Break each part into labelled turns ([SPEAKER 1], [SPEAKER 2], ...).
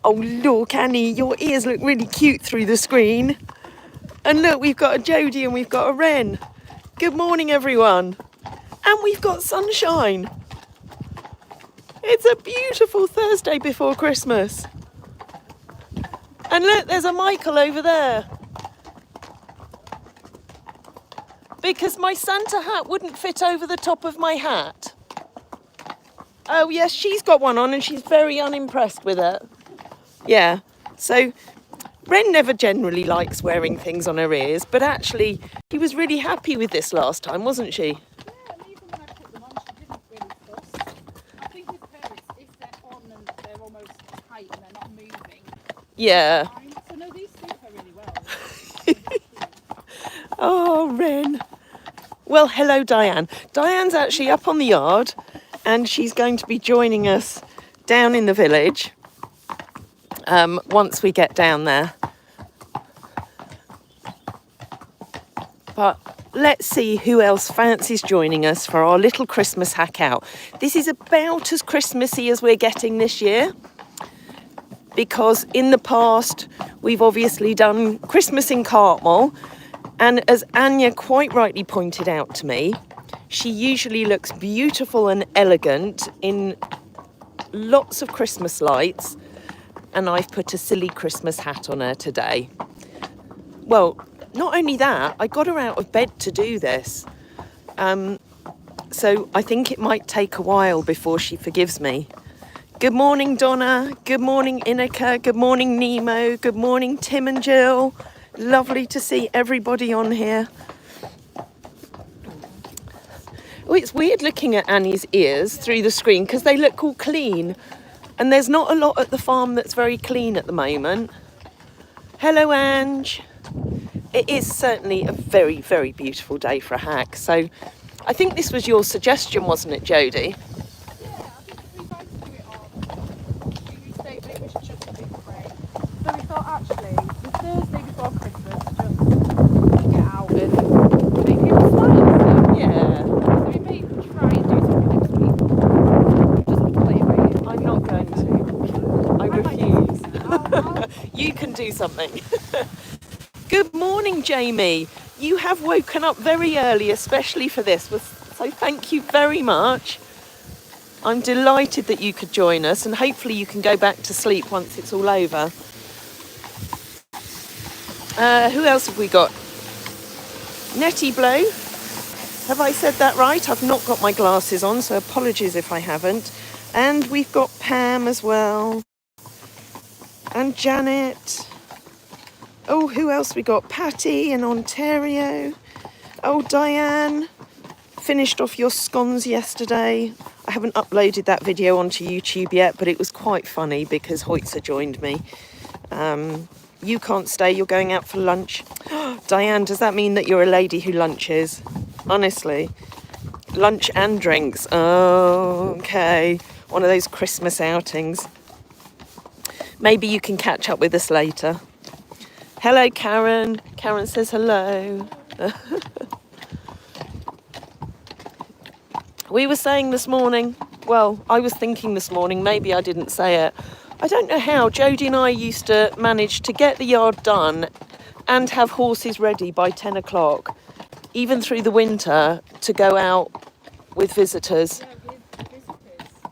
[SPEAKER 1] Oh, look, Annie, your ears look really cute through the screen. And look, we've got a Jodie and we've got a Ren. Good morning, everyone. And we've got sunshine. It's a beautiful Thursday before Christmas. And look, there's a Michael over there. Because my Santa hat wouldn't fit over the top of my hat. Oh, yes, she's got one on and she's very unimpressed with it. Yeah, so Ren never generally likes wearing things on her ears, but actually she was really happy with this last time, wasn't she?
[SPEAKER 2] Yeah, and even when I put them on, she didn't really fuss. I think with her, if they're on and they're almost tight and they're not moving.
[SPEAKER 1] Yeah.
[SPEAKER 2] So no, these suit her really well.
[SPEAKER 1] Oh, Ren. Well, hello, Diane. Diane's actually up on the yard and she's going to be joining us down in the village once we get down there. But let's see who else fancies joining us for our little Christmas hack out. This is about as Christmassy as we're getting this year, because in the past we've obviously done Christmas in Cartmel, and as Anja quite rightly pointed out to me, she usually looks beautiful and elegant in lots of Christmas lights, and I've put a silly Christmas hat on her today. Well, not only that, I got her out of bed to do this. So I think it might take a while before she forgives me. Good morning, Donna. Good morning, Inika. Good morning, Nemo. Good morning, Tim and Jill. Lovely to see everybody on here. Oh, it's weird looking at Annie's ears through the screen because they look all clean. And there's not a lot at the farm that's very clean at the moment. Hello, Ange. It is certainly a very, very beautiful day for a hack. So I think this was your suggestion, wasn't it, Jodie?
[SPEAKER 2] Yeah, I think we both do it on Tuesday, but it was just a bit grey. So we thought actually, the Thursday before Christmas, just get out and make people smile.
[SPEAKER 1] Yeah.
[SPEAKER 2] So we may try and do something next week. Just play by ear.
[SPEAKER 1] I'm not going to. I refuse. You can do something. Good morning, Jamie. You have woken up very early, especially for this, so thank you very much. I'm delighted that you could join us, and hopefully you can go back to sleep once it's all over. Who else have we got? Nettie Blow. Have I said that right? I've not got my glasses on, so apologies if I haven't. And we've got Pam as well. And Janet. Oh, who else we got? Patty in Ontario. Oh, Diane. Finished off your scones yesterday. I haven't uploaded that video onto YouTube yet, but it was quite funny because Hoytzer joined me. You can't stay, you're going out for lunch. Diane, does that mean that you're a lady who lunches? Honestly. Lunch and drinks. Oh, okay. One of those Christmas outings. Maybe you can catch up with us later. Hello, Karen. Karen says hello. We were saying this morning, well, I was thinking this morning, maybe I didn't say it. I don't know how Jodie and I used to manage to get the yard done and have horses ready by 10 o'clock, even through the winter, to go out with visitors.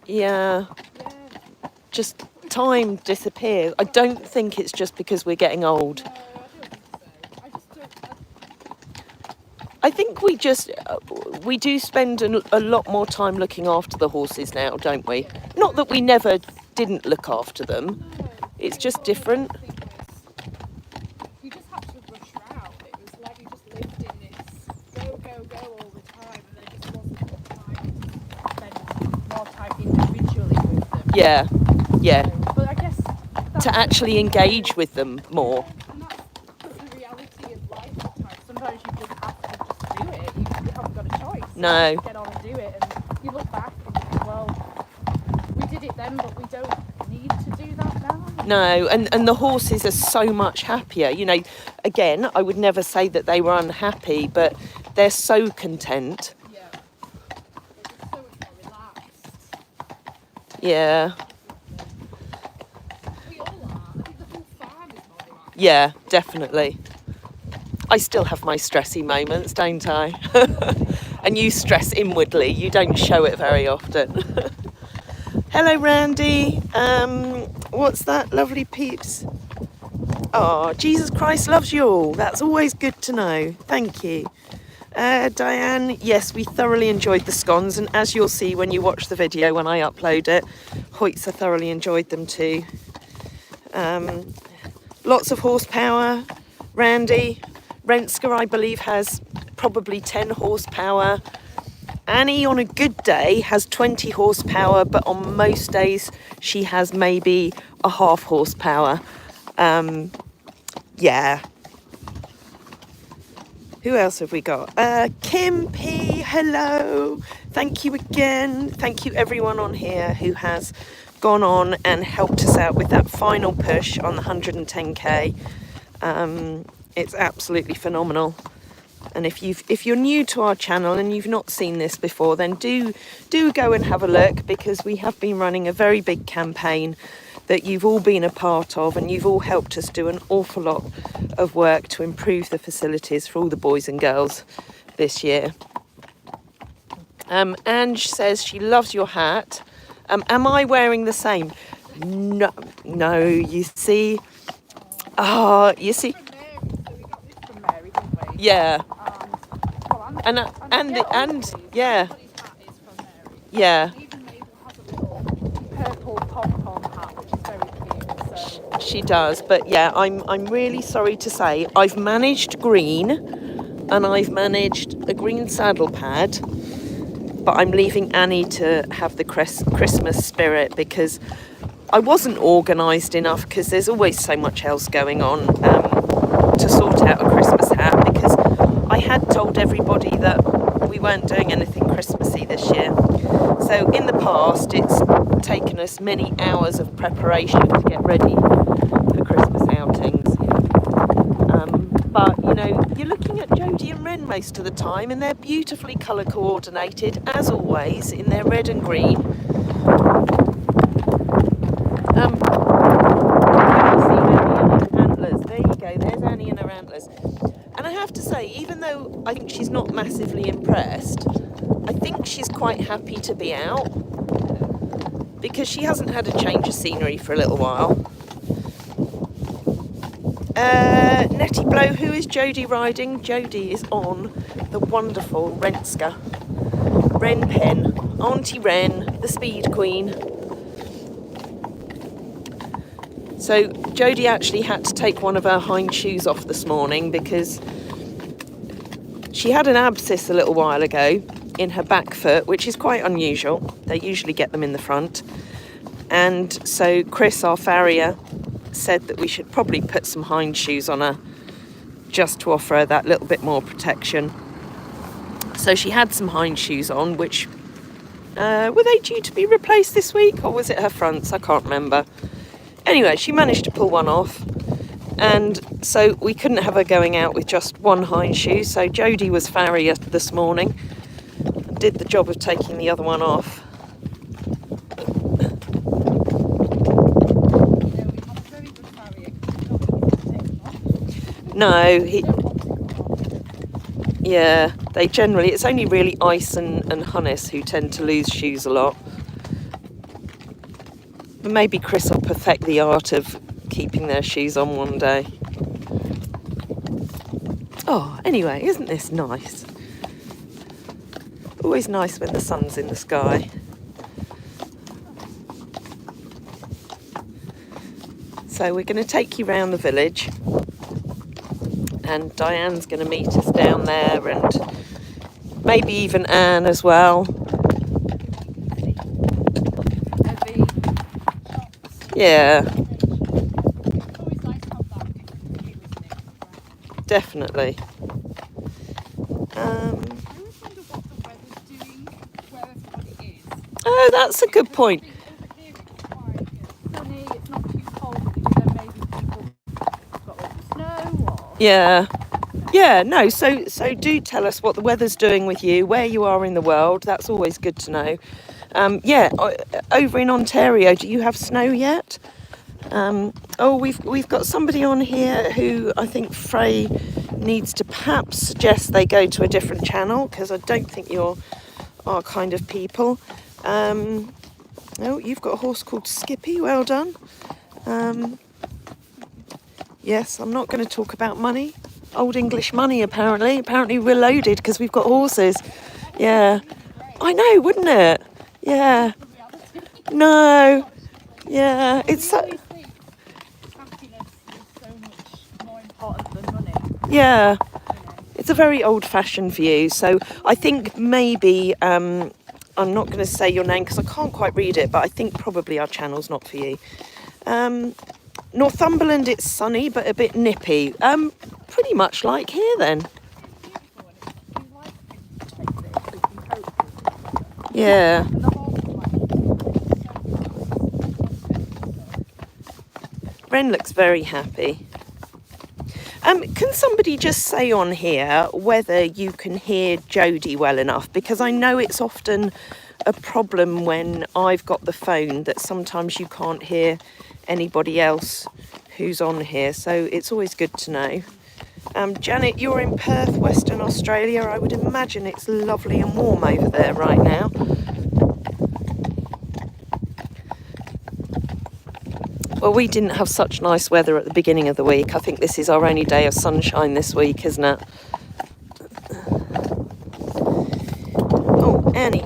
[SPEAKER 1] Yeah. Just time disappears. I don't think it's just because we're getting old. I think we do spend a lot more time looking after the horses now, don't we? Not that we never didn't look after them. It's just different.
[SPEAKER 2] You just had to rush out. It was like you just lived in this go all the time, and there just wasn't time to spend more time individually with them.
[SPEAKER 1] Yeah, yeah.
[SPEAKER 2] So, but I guess
[SPEAKER 1] to actually engage with them more.
[SPEAKER 2] And that's the reality of life at times. Sometimes you just have to just do it. You haven't got a choice.
[SPEAKER 1] No.
[SPEAKER 2] You get on and do it, and you look back and you think, well, we did it then, but we don't need to do that now.
[SPEAKER 1] No, and the horses are so much happier. You know, again, I would never say that they were unhappy, but they're so content.
[SPEAKER 2] Yeah. They're just so much more relaxed.
[SPEAKER 1] Yeah.
[SPEAKER 2] We all
[SPEAKER 1] Yeah, definitely. I still have my stressy moments, don't I? And you stress inwardly. You don't show it very often. Hello, Randy. What's that, lovely peeps? Oh, Jesus Christ loves you all. That's always good to know. Thank you. Diane, yes, we thoroughly enjoyed the scones, and as you'll see when you watch the video when I upload it, Hoytzer thoroughly enjoyed them too. Lots of horsepower. Randy Renske, I believe, has probably 10 horsepower. Annie, on a good day, has 20 horsepower, but on most days she has maybe a half horsepower. Yeah. Who else have we got? Kim P, hello. Thank you again. Thank you everyone on here who has gone on and helped us out with that final push on the 110k. It's absolutely phenomenal. And if you're new to our channel and you've not seen this before, then do go and have a look, because we have been running a very big campaign that you've all been a part of, and you've all helped us do an awful lot of work to improve the facilities for all the boys and girls this year. Ange says she loves your hat. Am I wearing the same? No, you see. You see. Yeah. And yeah. Yeah.
[SPEAKER 2] Purple pom-pom hat, which is very cute. So.
[SPEAKER 1] She does, but yeah, I'm really sorry to say I've managed green, and I've managed a green saddle pad, but I'm leaving Annie to have the Christmas spirit, because I wasn't organised enough, because there's always so much else going on, to sort out a Christmas hat, because I had told everybody that we weren't doing anything Christmassy this year. So in the past, it's taken us many hours of preparation to get ready for Christmas outings. But, you know, you're looking at Jodie and Ren most of the time, and they're beautifully colour coordinated, as always, in their red and green. There you go, there's Annie and her antlers. And I have to say, even though I think she's not massively impressed, I think she's quite happy to be out, because she hasn't had a change of scenery for a little while. Nettie Blow, who is Jodie riding? Jodie is on the wonderful Renske. Ren Pen, Auntie Ren, the Speed Queen. So Jodie actually had to take one of her hind shoes off this morning, because she had an abscess a little while ago in her back foot, which is quite unusual. They usually get them in the front. And so Chris, our farrier, said that we should probably put some hind shoes on her, just to offer her that little bit more protection. So she had some hind shoes on, which were they due to be replaced this week, or was it her fronts? I can't remember. Anyway, she managed to pull one off, and so we couldn't have her going out with just one hind shoe. So Jodie was farrier this morning, did the job of taking the other one off. No, yeah, they generally, it's only really Ice and Hunnis who tend to lose shoes a lot. But maybe Chris will perfect the art of keeping their shoes on one day. Oh, anyway, isn't this nice? Always nice when the sun's in the sky. So we're going to take you round the village, and Diane's going to meet us down there, and maybe even Anne as well. Yeah. Definitely. Oh, that's a good point. Yeah. Yeah, no, so do tell us what the weather's doing with you, where you are in the world. That's always good to know. Yeah, over in Ontario, do you have snow yet? Oh, we've got somebody on here who I think Frey needs to perhaps suggest they go to a different channel, because I don't think you're our kind of people. Oh, you've got a horse called Skippy. Well done. Yes, I'm not going to talk about money. Old English money, apparently. Apparently we're loaded because we've got horses. Yeah. I know, wouldn't it? Yeah. No. Yeah. It's so...
[SPEAKER 2] Happiness is so much more important than money.
[SPEAKER 1] Yeah. It's a very old-fashioned view. So I think maybe... I'm not going to say your name because I can't quite read it, but I think probably our channel's not for you. Northumberland, it's sunny but a bit nippy. Pretty much like here then. Yeah. Ren looks very happy. Can somebody just say on here whether you can hear Jodie well enough? Because I know it's often a problem when I've got the phone that sometimes you can't hear anybody else who's on here. So it's always good to know. Janet, you're in Perth, Western Australia. I would imagine it's lovely and warm over there right now. Well, we didn't have such nice weather at the beginning of the week. I think this is our only day of sunshine this week, isn't it? Oh, Annie.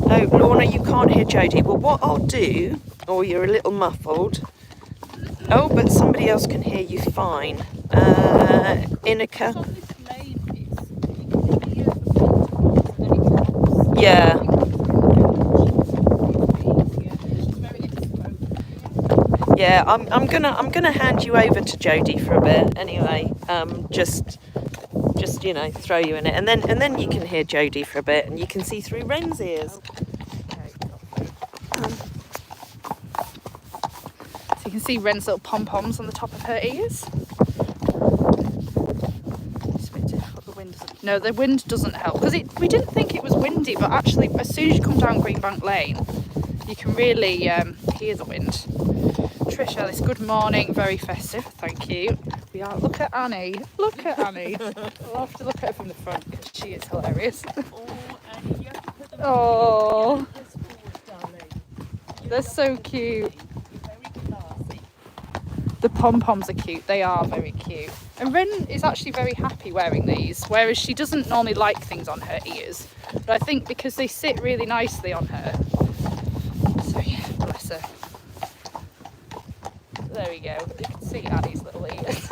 [SPEAKER 1] Oh, Lorna, you can't hear Jodie. Well, what I'll do... Oh, you're a little muffled. Oh, but somebody else can hear you fine. Inika. Yeah. Yeah, I'm gonna hand you over to Jodie for a bit anyway. Just you know, throw you in it, and then you can hear Jodie for a bit, and you can see through Ren's ears.
[SPEAKER 2] So you can see Ren's little pom-poms on the top of her ears. It's a bit difficult, the wind doesn't... No, the wind doesn't help, because we didn't think it was windy, but actually as soon as you come down Greenbank Lane, you can really hear the wind. Trish Ellis, good morning, very festive, thank you. We are, look at Annie. We'll have to look at her from the front because she is hilarious.
[SPEAKER 1] Oh, Annie, you have to put them
[SPEAKER 2] Oh,
[SPEAKER 1] forward,
[SPEAKER 2] they're so cute. The pom-poms are cute, they are very cute. And Ren is actually very happy wearing these, whereas she doesn't normally like things on her ears. But I think because they sit really nicely on her. So yeah, bless her. There we go, you can see Annie's little ears.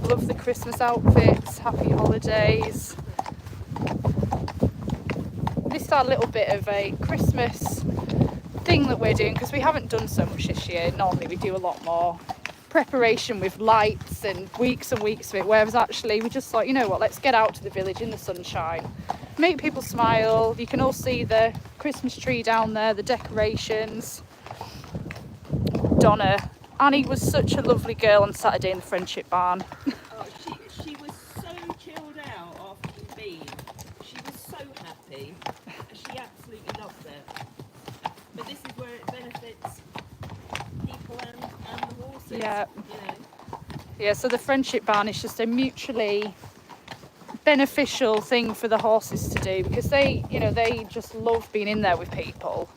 [SPEAKER 2] Love the Christmas outfits, happy holidays. This is our little bit of a Christmas thing that we're doing because we haven't done so much this year. Normally we do a lot more preparation with lights and weeks of it, whereas actually we just thought, you know what, let's get out to the village in the sunshine, make people smile. You can all see the Christmas tree down there, the decorations. Donna, Annie was such a lovely girl on Saturday in the Friendship Barn.
[SPEAKER 1] Oh, she was so chilled out after the bean. She was so happy. She absolutely loved it. But this is where it benefits people and the horses.
[SPEAKER 2] Yeah.
[SPEAKER 1] You know.
[SPEAKER 2] Yeah, so the Friendship Barn is just a mutually beneficial thing for the horses to do because they just love being in there with people,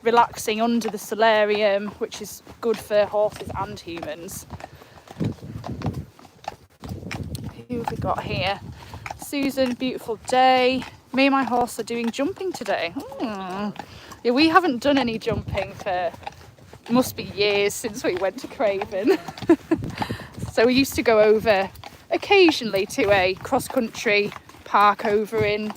[SPEAKER 2] relaxing under the solarium, which is good for horses and humans. Who have we got here? Susan, beautiful day. Me and my horse are doing jumping today. Yeah, we haven't done any jumping for must be years since we went to Craven. So we used to go over occasionally to a cross-country park over in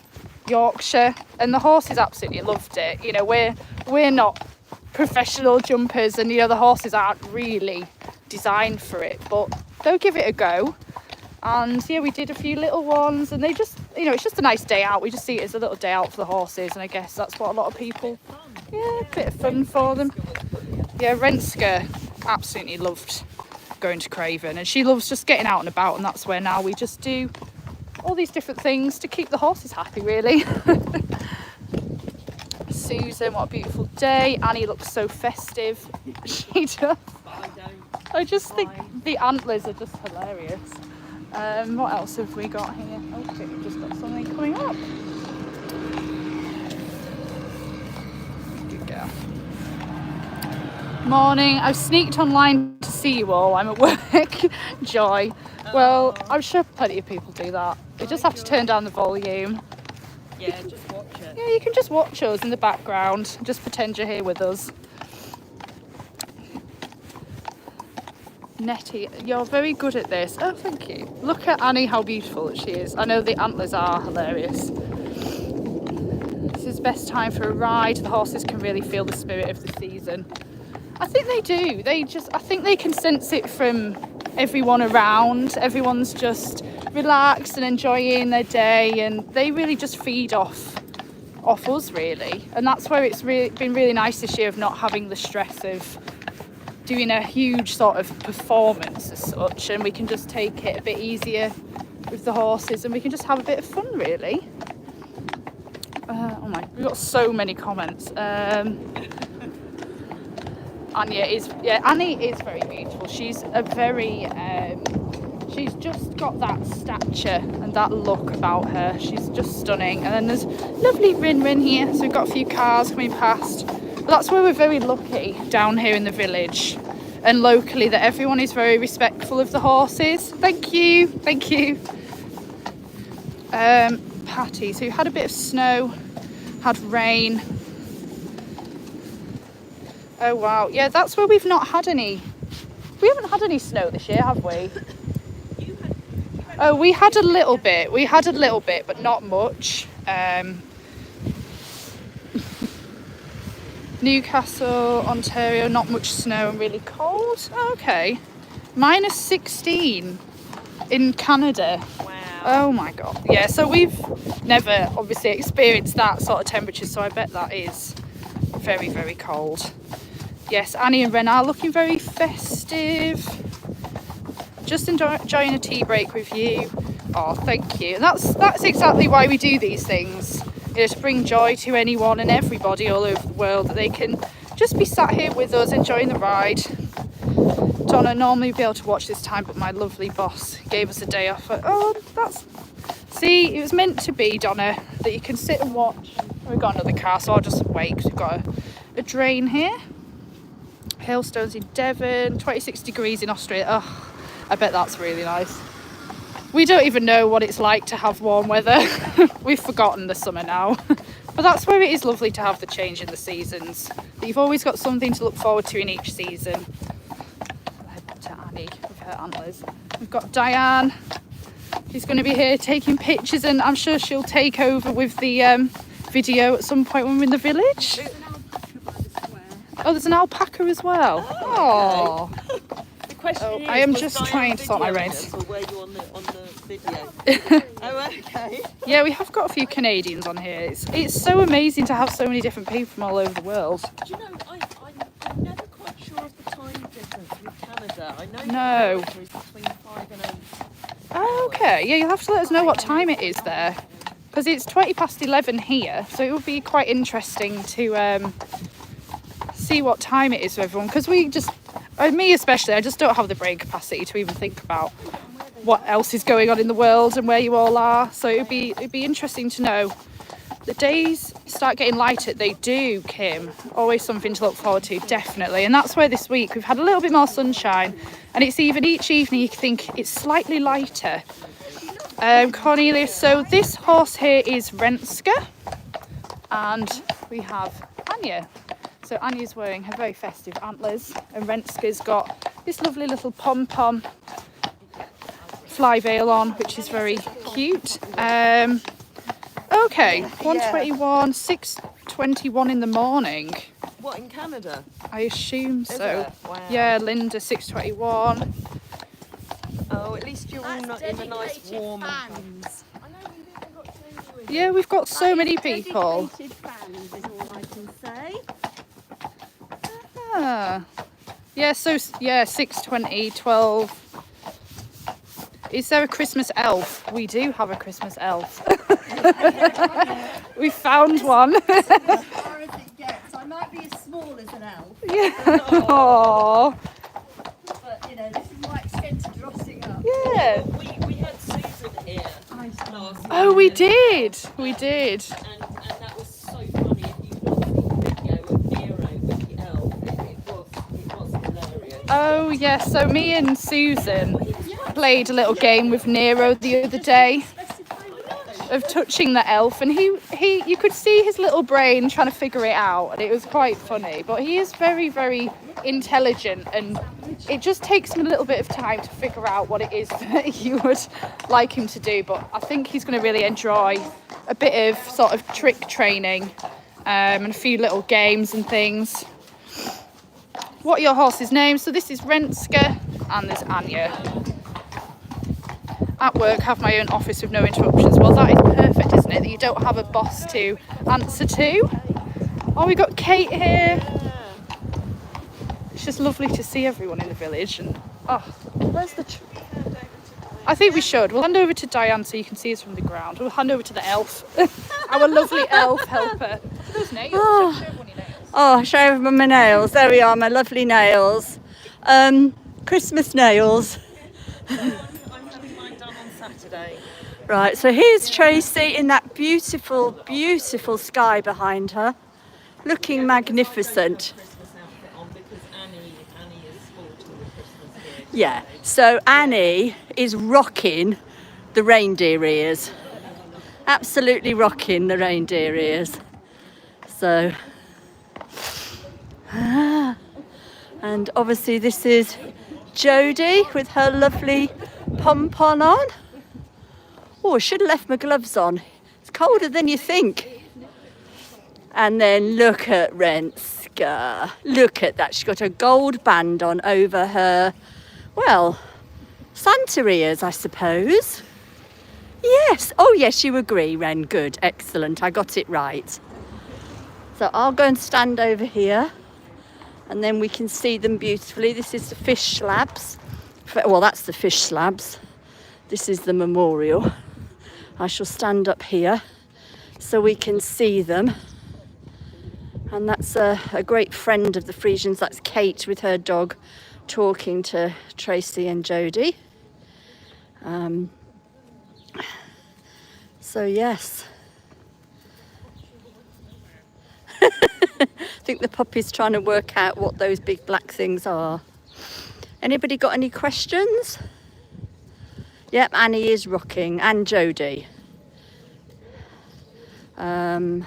[SPEAKER 2] Yorkshire, and the horses absolutely loved it. You know, we're not professional jumpers, and you know the horses aren't really designed for it, but they'll give it a go. And yeah, we did a few little ones, and they just, you know, it's just a nice day out. We just see it as a little day out for the horses, and I guess that's what a lot of people, yeah, a bit of fun for them. Yeah, Renske absolutely loved going to Craven, and she loves just getting out and about, and that's where now we just do all these different things to keep the horses happy, really. Susan, what a beautiful day. Annie looks so festive. She does. I just think the antlers are just hilarious. What else have we got here? Okay, we've just got something coming up. Good girl. Morning. I've sneaked online to see you all. I'm at work. Joy. Well, I'm sure plenty of people do that. You just have to turn down the volume.
[SPEAKER 1] Yeah, just watch it.
[SPEAKER 2] Yeah, you can just watch us in the background. Just pretend you're here with us. Nettie, you're very good at this. Oh, thank you. Look at Annie, how beautiful she is. I know the antlers are hilarious. This is best time for a ride. The horses can really feel the spirit of the season. I think they do. I think they can sense it from everyone around. Everyone's just relaxed and enjoying their day, and they really just feed off us, really. And that's where it's been really nice this year of not having the stress of doing a huge sort of performance as such, and we can just take it a bit easier with the horses, and we can just have a bit of fun, really. Oh my, we've got so many comments. Annie is very beautiful. She's she's just got that stature and that look about her. She's just stunning. And then there's lovely Rin here. So we've got a few cars coming past. But that's where we're very lucky down here in the village and locally, that everyone is very respectful of the horses. Thank you. Patty, so we had a bit of snow, had rain. Oh wow, yeah, that's where we've not had any. We haven't had any snow this year, have we? Oh, we had a little bit, but not much. Newcastle, Ontario, not much snow and really cold. Oh, okay. -16 in Canada.
[SPEAKER 1] Wow.
[SPEAKER 2] Oh my god. Yeah, so we've never obviously experienced that sort of temperature, so I bet that is very, very cold. Yes, Annie and Ren are looking very festive. Just enjoying a tea break with you. Oh, thank you. And that's exactly why we do these things. You know, to bring joy to anyone and everybody all over the world, that they can just be sat here with us enjoying the ride. Donna normally would be able to watch this time, but my lovely boss gave us a day off. See, it was meant to be, Donna, that you can sit and watch. We've got another car, so I'll just wait, because we've got a drain here. Hailstones in Devon, 26 degrees in Australia. Oh, I bet that's really nice. We don't even know what it's like to have warm weather. We've forgotten the summer now. But that's where it is lovely to have the change in the seasons. That you've always got something to look forward to in each season. Head to Annie with her antlers. We've got Diane. She's going to be here taking pictures, and I'm sure she'll take over with the video at some point when we're in the village. Oh, there's an alpaca as well. Oh.
[SPEAKER 1] Okay. The question is,
[SPEAKER 2] I am just trying to sort my reins.
[SPEAKER 1] Or were you on the video? Oh, okay.
[SPEAKER 2] Yeah, we have got a few Canadians on here. It's so amazing to have so many different people from all over the world.
[SPEAKER 1] Do you know, I'm never quite sure of the time difference with Canada. I know
[SPEAKER 2] No.
[SPEAKER 1] America is between 5 and 8.
[SPEAKER 2] Oh, okay. Yeah, you'll have to let us know what time it is there, because it's 11 here, so it would be quite interesting to see what time it is for everyone, because me especially, I just don't have the brain capacity to even think about what else is going on in the world and where you all are. So it'd be interesting to know. The days start getting lighter. They do, Kim. Always something to look forward to, definitely. And that's where this week we've had a little bit more sunshine, and it's even each evening you think it's slightly lighter. Cornelius, so this horse here is Renske, and we have Anja. So Anya's wearing her very festive antlers, and Renske's got this lovely little pom-pom fly veil on, which is very cute. Okay, 1:21, 6:21 in the morning.
[SPEAKER 1] What, in Canada?
[SPEAKER 2] I assume so.
[SPEAKER 1] Wow.
[SPEAKER 2] Yeah, Linda, 6:21.
[SPEAKER 1] Oh, at least you're all not in a nice warm.
[SPEAKER 2] Yeah, we've got so many people.
[SPEAKER 3] Dedicated fans is all I can say.
[SPEAKER 2] Ah. Yeah, so, yeah, 6:20, 12. Is there a Christmas elf? We do have a Christmas elf. We found one.
[SPEAKER 3] As far as it
[SPEAKER 2] Oh.
[SPEAKER 3] But you know, this is my extent of dressing up.
[SPEAKER 2] Yeah.
[SPEAKER 1] We had Susan here last
[SPEAKER 2] Oh, we
[SPEAKER 1] year,
[SPEAKER 2] did. We did.
[SPEAKER 1] and that was so funny. If you watch the video of Nero with the elf, it was hilarious.
[SPEAKER 2] Oh, yeah. So me and Susan played a little game with Nero the other day of touching the elf, and he you could see his little brain trying to figure it out, and it was quite funny. But he is very, very intelligent, and it just takes him a little bit of time to figure out what it is that you would like him to do. But I think he's going to really enjoy a bit of sort of trick training, and a few little games and things. What are your horses' names? So this is Renske and there's Anja. At work, have my own office with no interruptions. Well, that is perfect, isn't it? That you don't have a boss to answer to. Oh, we got Kate here. It's just lovely to see everyone in the village. And oh, where's the? I think we should. We'll hand over to Diane so you can see us from the ground. We'll hand over to the elf, our lovely elf helper. Those nails.
[SPEAKER 3] Oh.
[SPEAKER 2] Show everyone your nails.
[SPEAKER 3] Oh, show everyone my nails. There we are, my lovely nails. Christmas nails.
[SPEAKER 1] I'm having mine done on Saturday.
[SPEAKER 3] Right, so here's Tracy in that beautiful, beautiful sky behind her, looking magnificent.
[SPEAKER 1] Christmas outfit on because Annie is sporting the Christmas gear.
[SPEAKER 3] Yeah, so Annie is rocking the reindeer ears. Absolutely rocking the reindeer ears. So, and obviously this is Jodie with her lovely pompon on. Oh, I should have left my gloves on. It's colder than you think. And then look at Renske. Look at that. She's got a gold band on over her, well, Santa ears, I suppose. Yes. Oh, yes, you agree, Ren. Good. Excellent. I got it right. So I'll go and stand over here and then we can see them beautifully. This is the fish slabs. Well, that's the fish slabs. This is the memorial. I shall stand up here so we can see them. And that's a great friend of the Friesians. That's Kate with her dog talking to Tracy and Jodie. So yes. I think the puppy's trying to work out what those big black things are. Anybody got any questions? Yep, Annie is rocking, and Jodie. How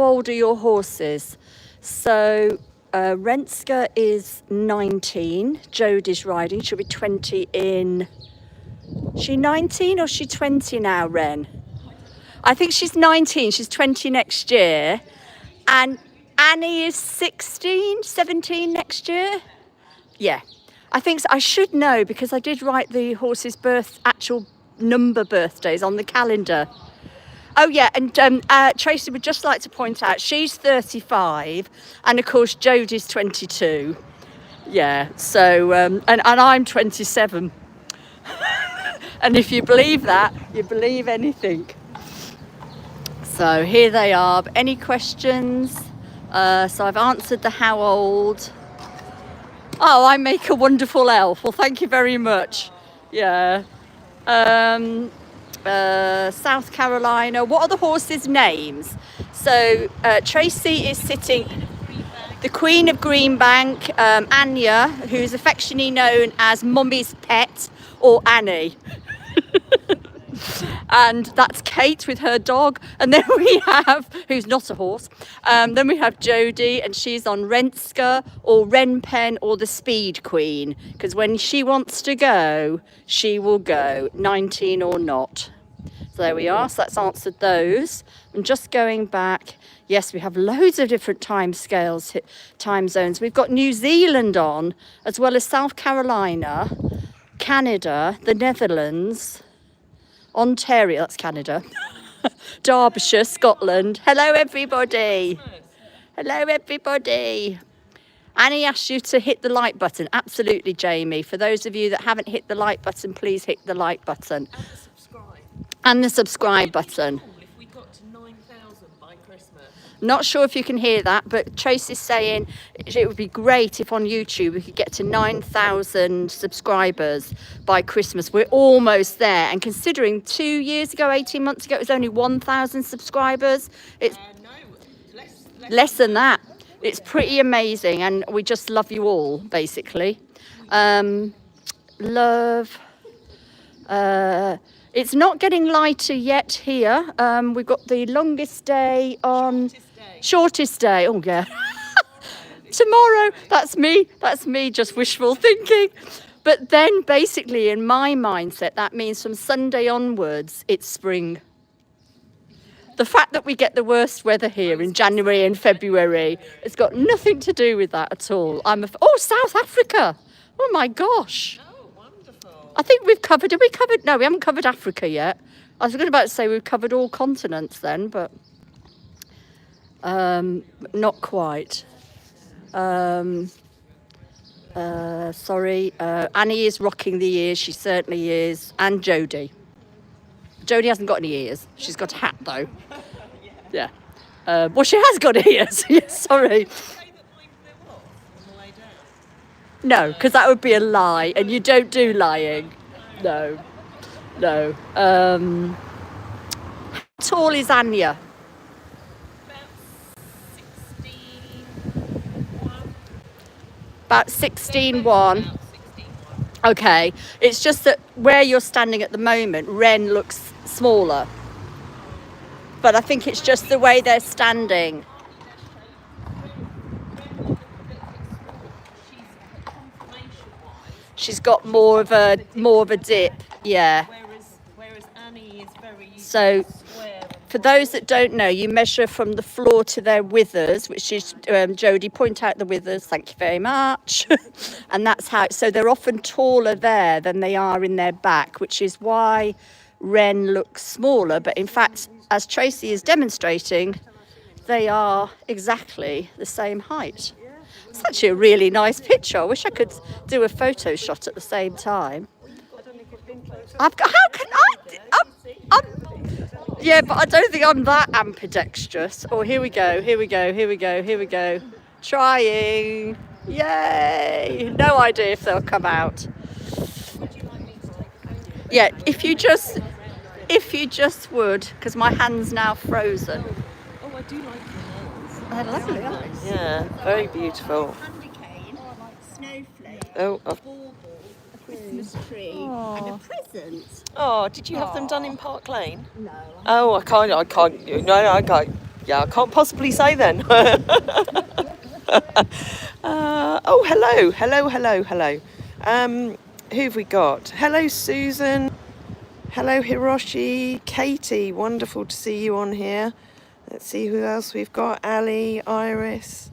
[SPEAKER 3] old are your horses? So Renske is 19. Jodie's riding. She'll be 20 in. Is she 19 or is she 20 now, Ren? I think she's 19. She's 20 next year. And Annie is 16, 17 next year. Yeah, I think so. I should know because I did write the horses' actual number birthdays on the calendar. Oh yeah, and Tracy would just like to point out she's 35, and of course Jodie's 22. Yeah, so and I'm 27. And if you believe that, you believe anything. So here they are. Any questions? So I've answered the how old. Oh, I make a wonderful elf. Well, thank you very much. Yeah. South Carolina. What are the horses' names? So Tracy is sitting, the Queen of Greenbank, Anja, who's affectionately known as Mummy's Pet or Annie. And that's Kate with her dog. And then we have, who's not a horse, then we have Jodie, and she's on Renske or Renpen or the Speed Queen, because when she wants to go, she will go, 19 or not. So there we are, so that's answered those. And just going back, yes, we have loads of different time scales, time zones. We've got New Zealand on, as well as South Carolina, Canada, the Netherlands, Ontario, that's Canada, Derbyshire, Scotland. Hello, everybody. Hello, everybody. Annie asked you to hit the like button. Absolutely, Jamie. For those of you that haven't hit the like button, please hit the like button.
[SPEAKER 1] And subscribe.
[SPEAKER 3] And the subscribe button.
[SPEAKER 1] If we got to 9,000 by Christmas.
[SPEAKER 3] Not sure if you can hear that, but Tracy's saying it would be great if on YouTube we could get to 9,000 subscribers by Christmas. We're almost there. And considering 2 years ago, 18 months ago, it was only 1,000 subscribers. It's less than that. It's pretty amazing. And we just love you all, basically. Love. It's not getting lighter yet here. We've got the longest day on... Shortest day. Oh, yeah. Tomorrow. That's me just wishful thinking. But then basically in my mindset, that means from Sunday onwards, it's spring. The fact that we get the worst weather here in January and February, it's got nothing to do with that at all. Oh, South Africa. Oh, my gosh. I think we've covered... No, we haven't covered Africa yet. I was about to say we've covered all continents then, but... not quite. Sorry. Annie is rocking the ears. She certainly is. And Jodie. Jodie hasn't got any ears. She's got a hat, though. Yeah. Well, she has got ears. Yes, sorry. No, because that would be a lie, and you don't do lying. No. How tall is Anja? About 16.1. Okay. It's just that where you're standing at the moment, Ren looks smaller. But I think it's just the way they're standing. She's got more of a dip, yeah.
[SPEAKER 1] Whereas Annie is very
[SPEAKER 3] so
[SPEAKER 1] square.
[SPEAKER 3] For those that don't know, you measure from the floor to their withers, which is Jodie, point out the withers, thank you very much. And that's how, so they're often taller there than they are in their back, which is why Ren looks smaller. But in fact, as Tracy is demonstrating, they are exactly the same height. It's actually a really nice picture. I wish I could do a photo shot at the same time. I've got, how can I'm, yeah, but I don't think I'm that ambidextrous. Oh, here we go. Trying. Yay. No idea if they'll come out. Yeah, if you just would, because my hand's now frozen.
[SPEAKER 1] Oh, I do like your nails.
[SPEAKER 3] They're lovely, aren't they?
[SPEAKER 1] Yeah, very beautiful.
[SPEAKER 3] Candy cane, snowflake,
[SPEAKER 1] Oh,
[SPEAKER 3] a Christmas tree, and a present.
[SPEAKER 1] oh, did you have them done in Park Lane?
[SPEAKER 3] No.
[SPEAKER 1] Oh, I can't. No, I can't. Yeah, I can't possibly say then. Oh, hello. Who have we got? Hello, Susan. Hello, Hiroshi. Katie, wonderful to see you on here. Let's see who else we've got. Ali, Iris.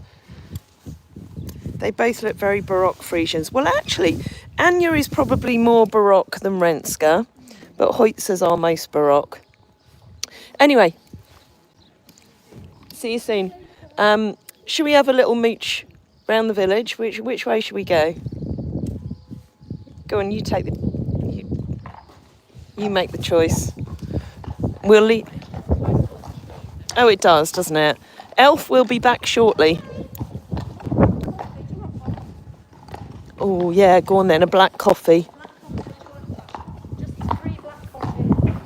[SPEAKER 1] They both look very Baroque Friesians. Well, actually, Anja is probably more Baroque than Renske, but Hoytzers are most Baroque. Anyway, see you soon. Should we have a little mooch round the village? Which way should we go? Go on, you take you make the choice. We'll leave. Oh, it does, doesn't it? Elf will be back shortly. Oh, yeah, go on then, a black coffee.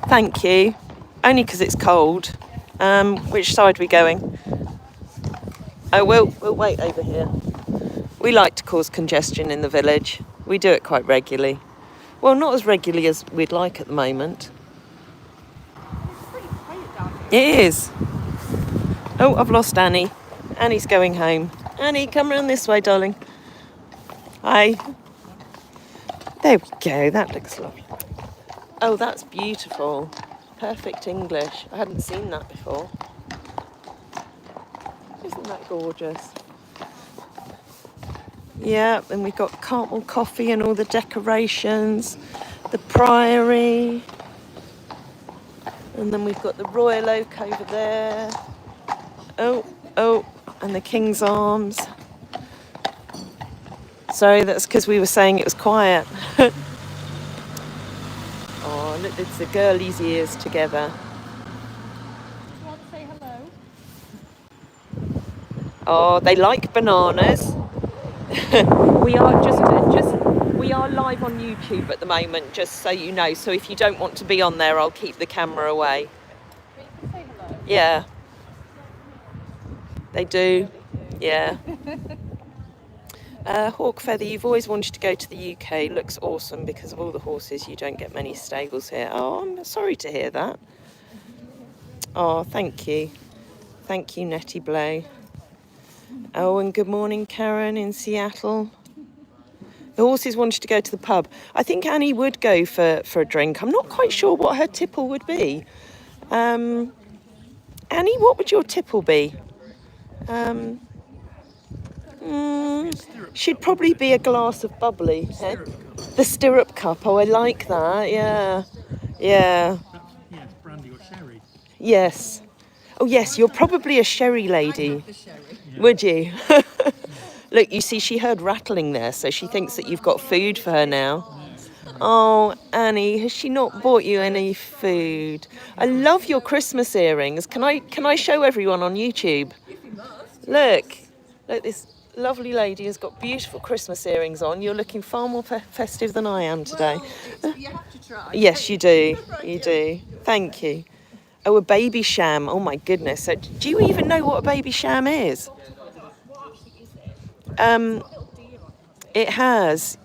[SPEAKER 1] Thank you. Only because it's cold. Which side are we going? Oh, we'll wait over here. We like to cause congestion in the village. We do it quite regularly. Well, not as regularly as we'd like at the moment. It is. Oh, I've lost Annie. Annie's going home. Annie, come round this way, darling. Hi. There we go. That looks lovely. Oh, that's beautiful. Perfect English. I hadn't seen that before. Isn't that gorgeous? Yeah, and we've got Cartmel coffee and all the decorations. The priory. And then we've got the Royal Oak over there. Oh, and the King's Arms. Sorry, that's because we were saying it was quiet. Oh, look, it's the girlies' ears together.
[SPEAKER 2] Do you want to say hello?
[SPEAKER 1] Oh, they like bananas. We are live on YouTube at the moment, just so you know. So if you don't want to be on there, I'll keep the camera away.
[SPEAKER 2] But you can say hello.
[SPEAKER 1] Yeah, they do. Yeah. Hawk Feather, you've always wanted to go to the UK. Looks awesome because of all the horses. You don't get many stables here. Oh, I'm sorry to hear that. Oh, thank you. Thank you, Nettie Blow. Oh, and good morning, Karen in Seattle. The horses wanted to go to the pub. I think Annie would go for a drink. I'm not quite sure what her tipple would be. Annie, what would your tipple be? Should probably be a glass of bubbly. Eh? The stirrup cup. Oh, I like that. Yeah. Yeah.
[SPEAKER 4] Yes, brandy or sherry.
[SPEAKER 1] Yes. Oh, yes, you're probably a sherry lady. Would you? Look, you see, she heard rattling there, so she thinks that you've got food for her now. Oh, Annie, has she not bought you any food? I love your Christmas earrings. Can I show everyone on YouTube? Look, this lovely lady has got beautiful Christmas earrings on. You're looking far more festive than I am today.
[SPEAKER 5] You have to try.
[SPEAKER 1] Yes, you do. You do. Thank you. Oh, a baby sham. Oh my goodness. So, do you even know what a baby sham is? It has.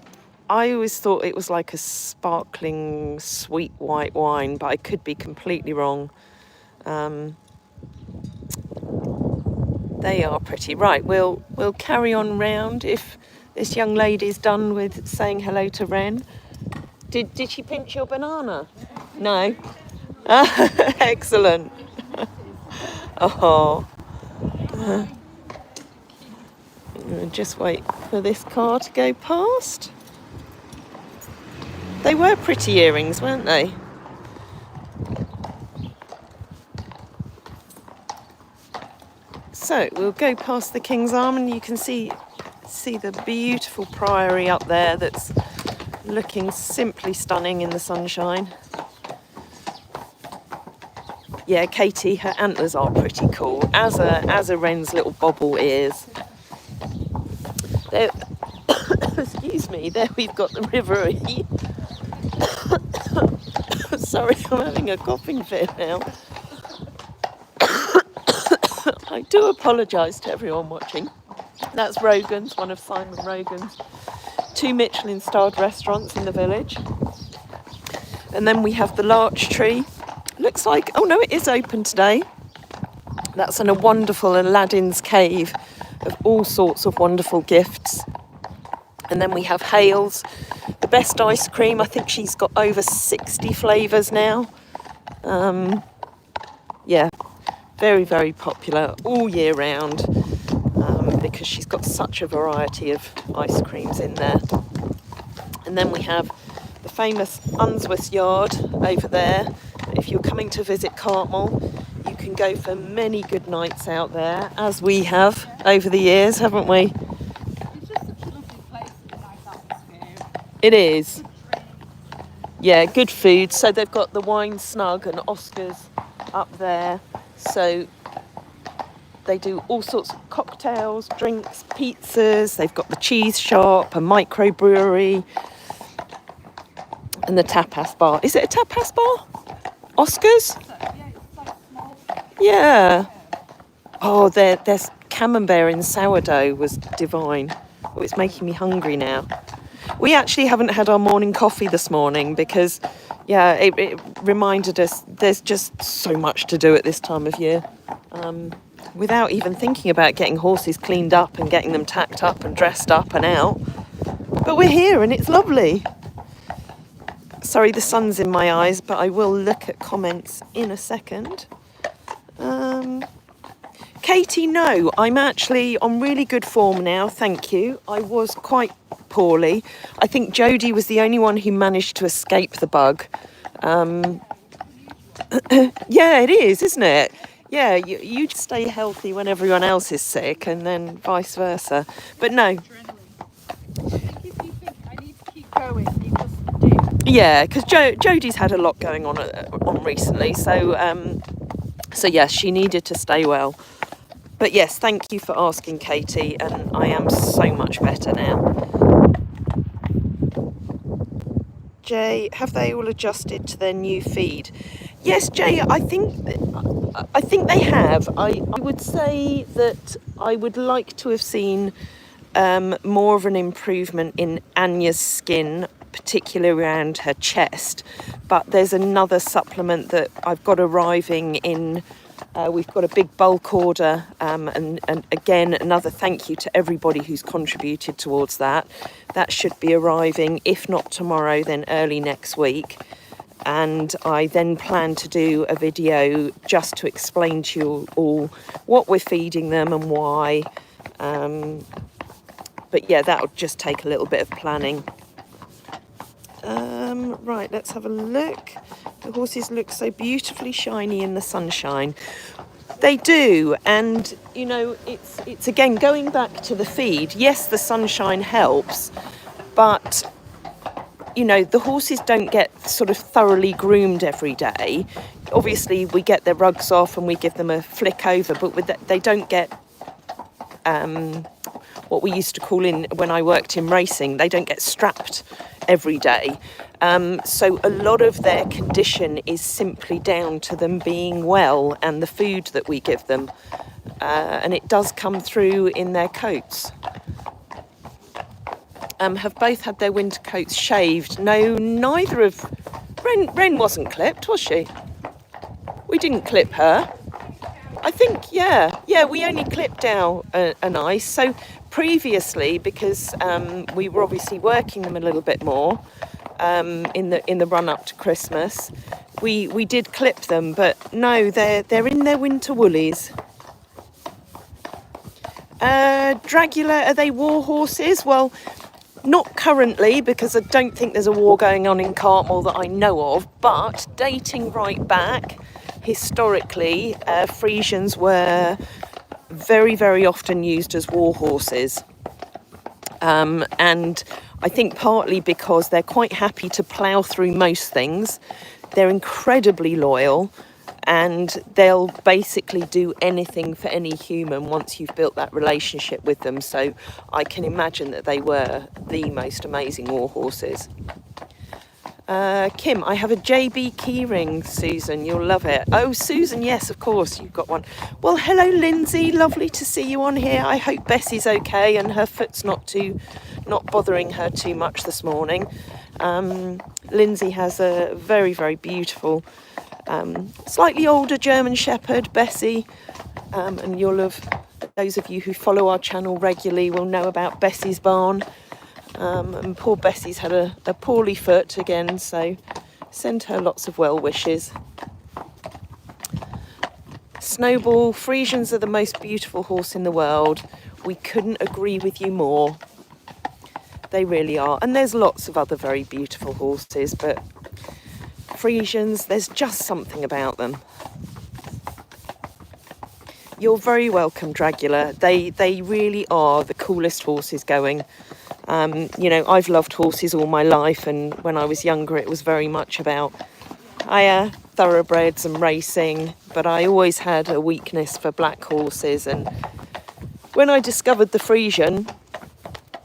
[SPEAKER 1] I always thought it was like a sparkling sweet white wine, but I could be completely wrong. They are pretty. Right, we'll carry on round if this young lady's done with saying hello to Ren. Did she pinch your banana? No. Excellent. Oh. Just wait for this car to go past. They were pretty earrings, weren't they? So we'll go past the King's Arm and you can see the beautiful priory up there that's looking simply stunning in the sunshine. Yeah, Katie, her antlers are pretty cool, as are Ren's little bobble ears. There, excuse me, there we've got the River. Sorry, I'm having a coughing fit now. I do apologise to everyone watching. That's Rogan's, one of Simon Rogan's 2 Michelin-starred restaurants in the village. And then we have the larch tree. Looks like, oh no, it is open today. That's in a wonderful Aladdin's cave of all sorts of wonderful gifts. And then we have Hales, the best ice cream. I think she's got over 60 flavours now. Yeah, very, very popular all year round because she's got such a variety of ice creams in there. And then we have the famous Unsworth Yard over there. If you're coming to visit Cartmel, you can go for many good nights out there, as we have over the years, haven't we?
[SPEAKER 2] It's just such a lovely place with a nice atmosphere.
[SPEAKER 1] It is. Yeah, good food. So they've got the Wine Snug and Oscars up there. So they do all sorts of cocktails, drinks, pizzas. They've got the cheese shop, a microbrewery, and the tapas bar. Is it a tapas bar? Oscars? Yeah. Oh, their camembert in sourdough was divine. Oh, it's making me hungry now. We actually haven't had our morning coffee this morning because, yeah, it reminded us there's just so much to do at this time of year. Without even thinking about getting horses cleaned up and getting them tacked up and dressed up and out. But we're here and it's lovely. Sorry, the sun's in my eyes, but I will look at comments in a second. Katie, no, I'm actually on really good form now, thank you. I was quite poorly. I think Jodie was the only one who managed to escape the bug. Yeah, it is, isn't it? Yeah, you just stay healthy when everyone else is sick and then vice versa. But no.
[SPEAKER 2] I think if you think I need to keep going, you just do.
[SPEAKER 1] Yeah, because Jodie's had a lot going on recently, so yes, she needed to stay well. But yes, thank you for asking, Katie, and I am so much better now. Jay, have they all adjusted to their new feed? Yes, Jay, I think they have. I would say that I would like to have seen more of an improvement in Anya's skin, particularly around her chest. But there's another supplement that I've got arriving in. We've got a big bulk order, and again, another thank you to everybody who's contributed towards that. That should be arriving, if not tomorrow, then early next week. And I then plan to do a video just to explain to you all what we're feeding them and why. But yeah, that'll just take a little bit of planning. Right, let's have a look. The horses look so beautifully shiny in the sunshine. They do, and you know, it's again going back to the feed. Yes, the sunshine helps, but you know, the horses don't get sort of thoroughly groomed every day. Obviously, we get their rugs off and we give them a flick over, but they don't get what we used to call when I worked in racing, they don't get strapped every day. So a lot of their condition is simply down to them being well and the food that we give them. And it does come through in their coats. Have both had their winter coats shaved? No, neither of... Ren wasn't clipped, was she? We didn't clip her. I think, yeah, we only clipped our an ice. So previously, because we were obviously working them a little bit more in the run up to Christmas, we did clip them, but no, they're in their winter woolies. Dragula, are they war horses? Well, not currently, because I don't think there's a war going on in Cartmel that I know of, but dating right back, historically, Friesians were very, very often used as war horses. And I think partly because they're quite happy to plough through most things. They're incredibly loyal, and they'll basically do anything for any human once you've built that relationship with them. So I can imagine that they were the most amazing war horses. Kim, I have a JB keyring, Susan, you'll love it. Oh, Susan, yes, of course, you've got one. Well, hello, Lindsay, lovely to see you on here. I hope Bessie's okay and her foot's not bothering her too much this morning. Lindsay has a very, very beautiful, slightly older German Shepherd, Bessie, and you'll have, those of you who follow our channel regularly will know about Bessie's barn. And poor Bessie's had a poorly foot again, so send her lots of well wishes. Snowball, Friesians are the most beautiful horse in the world. We couldn't agree with you more. They really are. And there's lots of other very beautiful horses, but Friesians, there's just something about them. You're very welcome, Dragula. They really are the coolest horses going. You know, I've loved horses all my life, and when I was younger it was very much about higher thoroughbreds and racing, but I always had a weakness for black horses. And when I discovered the Friesian,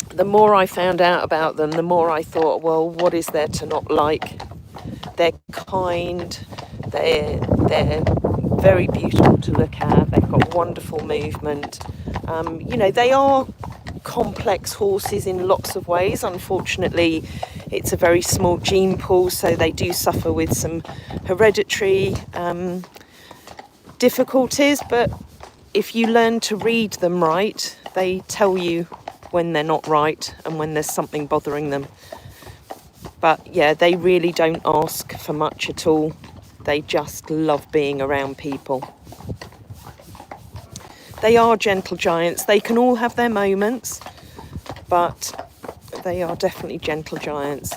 [SPEAKER 1] the more I found out about them, the more I thought, well, what is there to not like? They're kind, they're very beautiful to look at, they've got wonderful movement. You know, they are complex horses in lots of ways. Unfortunately, it's a very small gene pool, so they do suffer with some hereditary difficulties, but if you learn to read them right, they tell you when they're not right and when there's something bothering them. But yeah, they really don't ask for much at all. They just love being around people. They are gentle giants. They can all have their moments, but they are definitely gentle giants.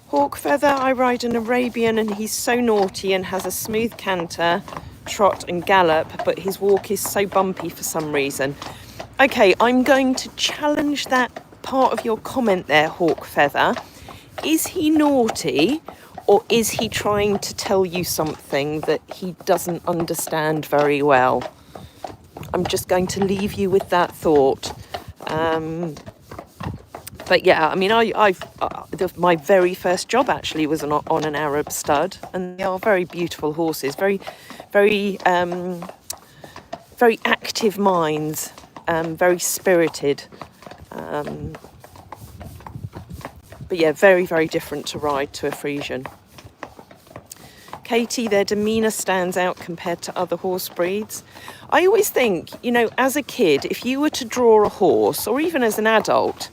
[SPEAKER 1] Hawk Feather, I ride an Arabian and he's so naughty and has a smooth canter, trot and gallop, but his walk is so bumpy for some reason. Okay, I'm going to challenge that part of your comment there, Hawk Feather. Is he naughty, or is he trying to tell you something that he doesn't understand very well? I'm just going to leave you with that thought. But yeah, I mean, my very first job actually was on an Arab stud, and they are very beautiful horses, very, very, very active minds, very spirited. But yeah, very, very different to ride to a Friesian. Katie, their demeanour stands out compared to other horse breeds. I always think, you know, as a kid, if you were to draw a horse, or even as an adult,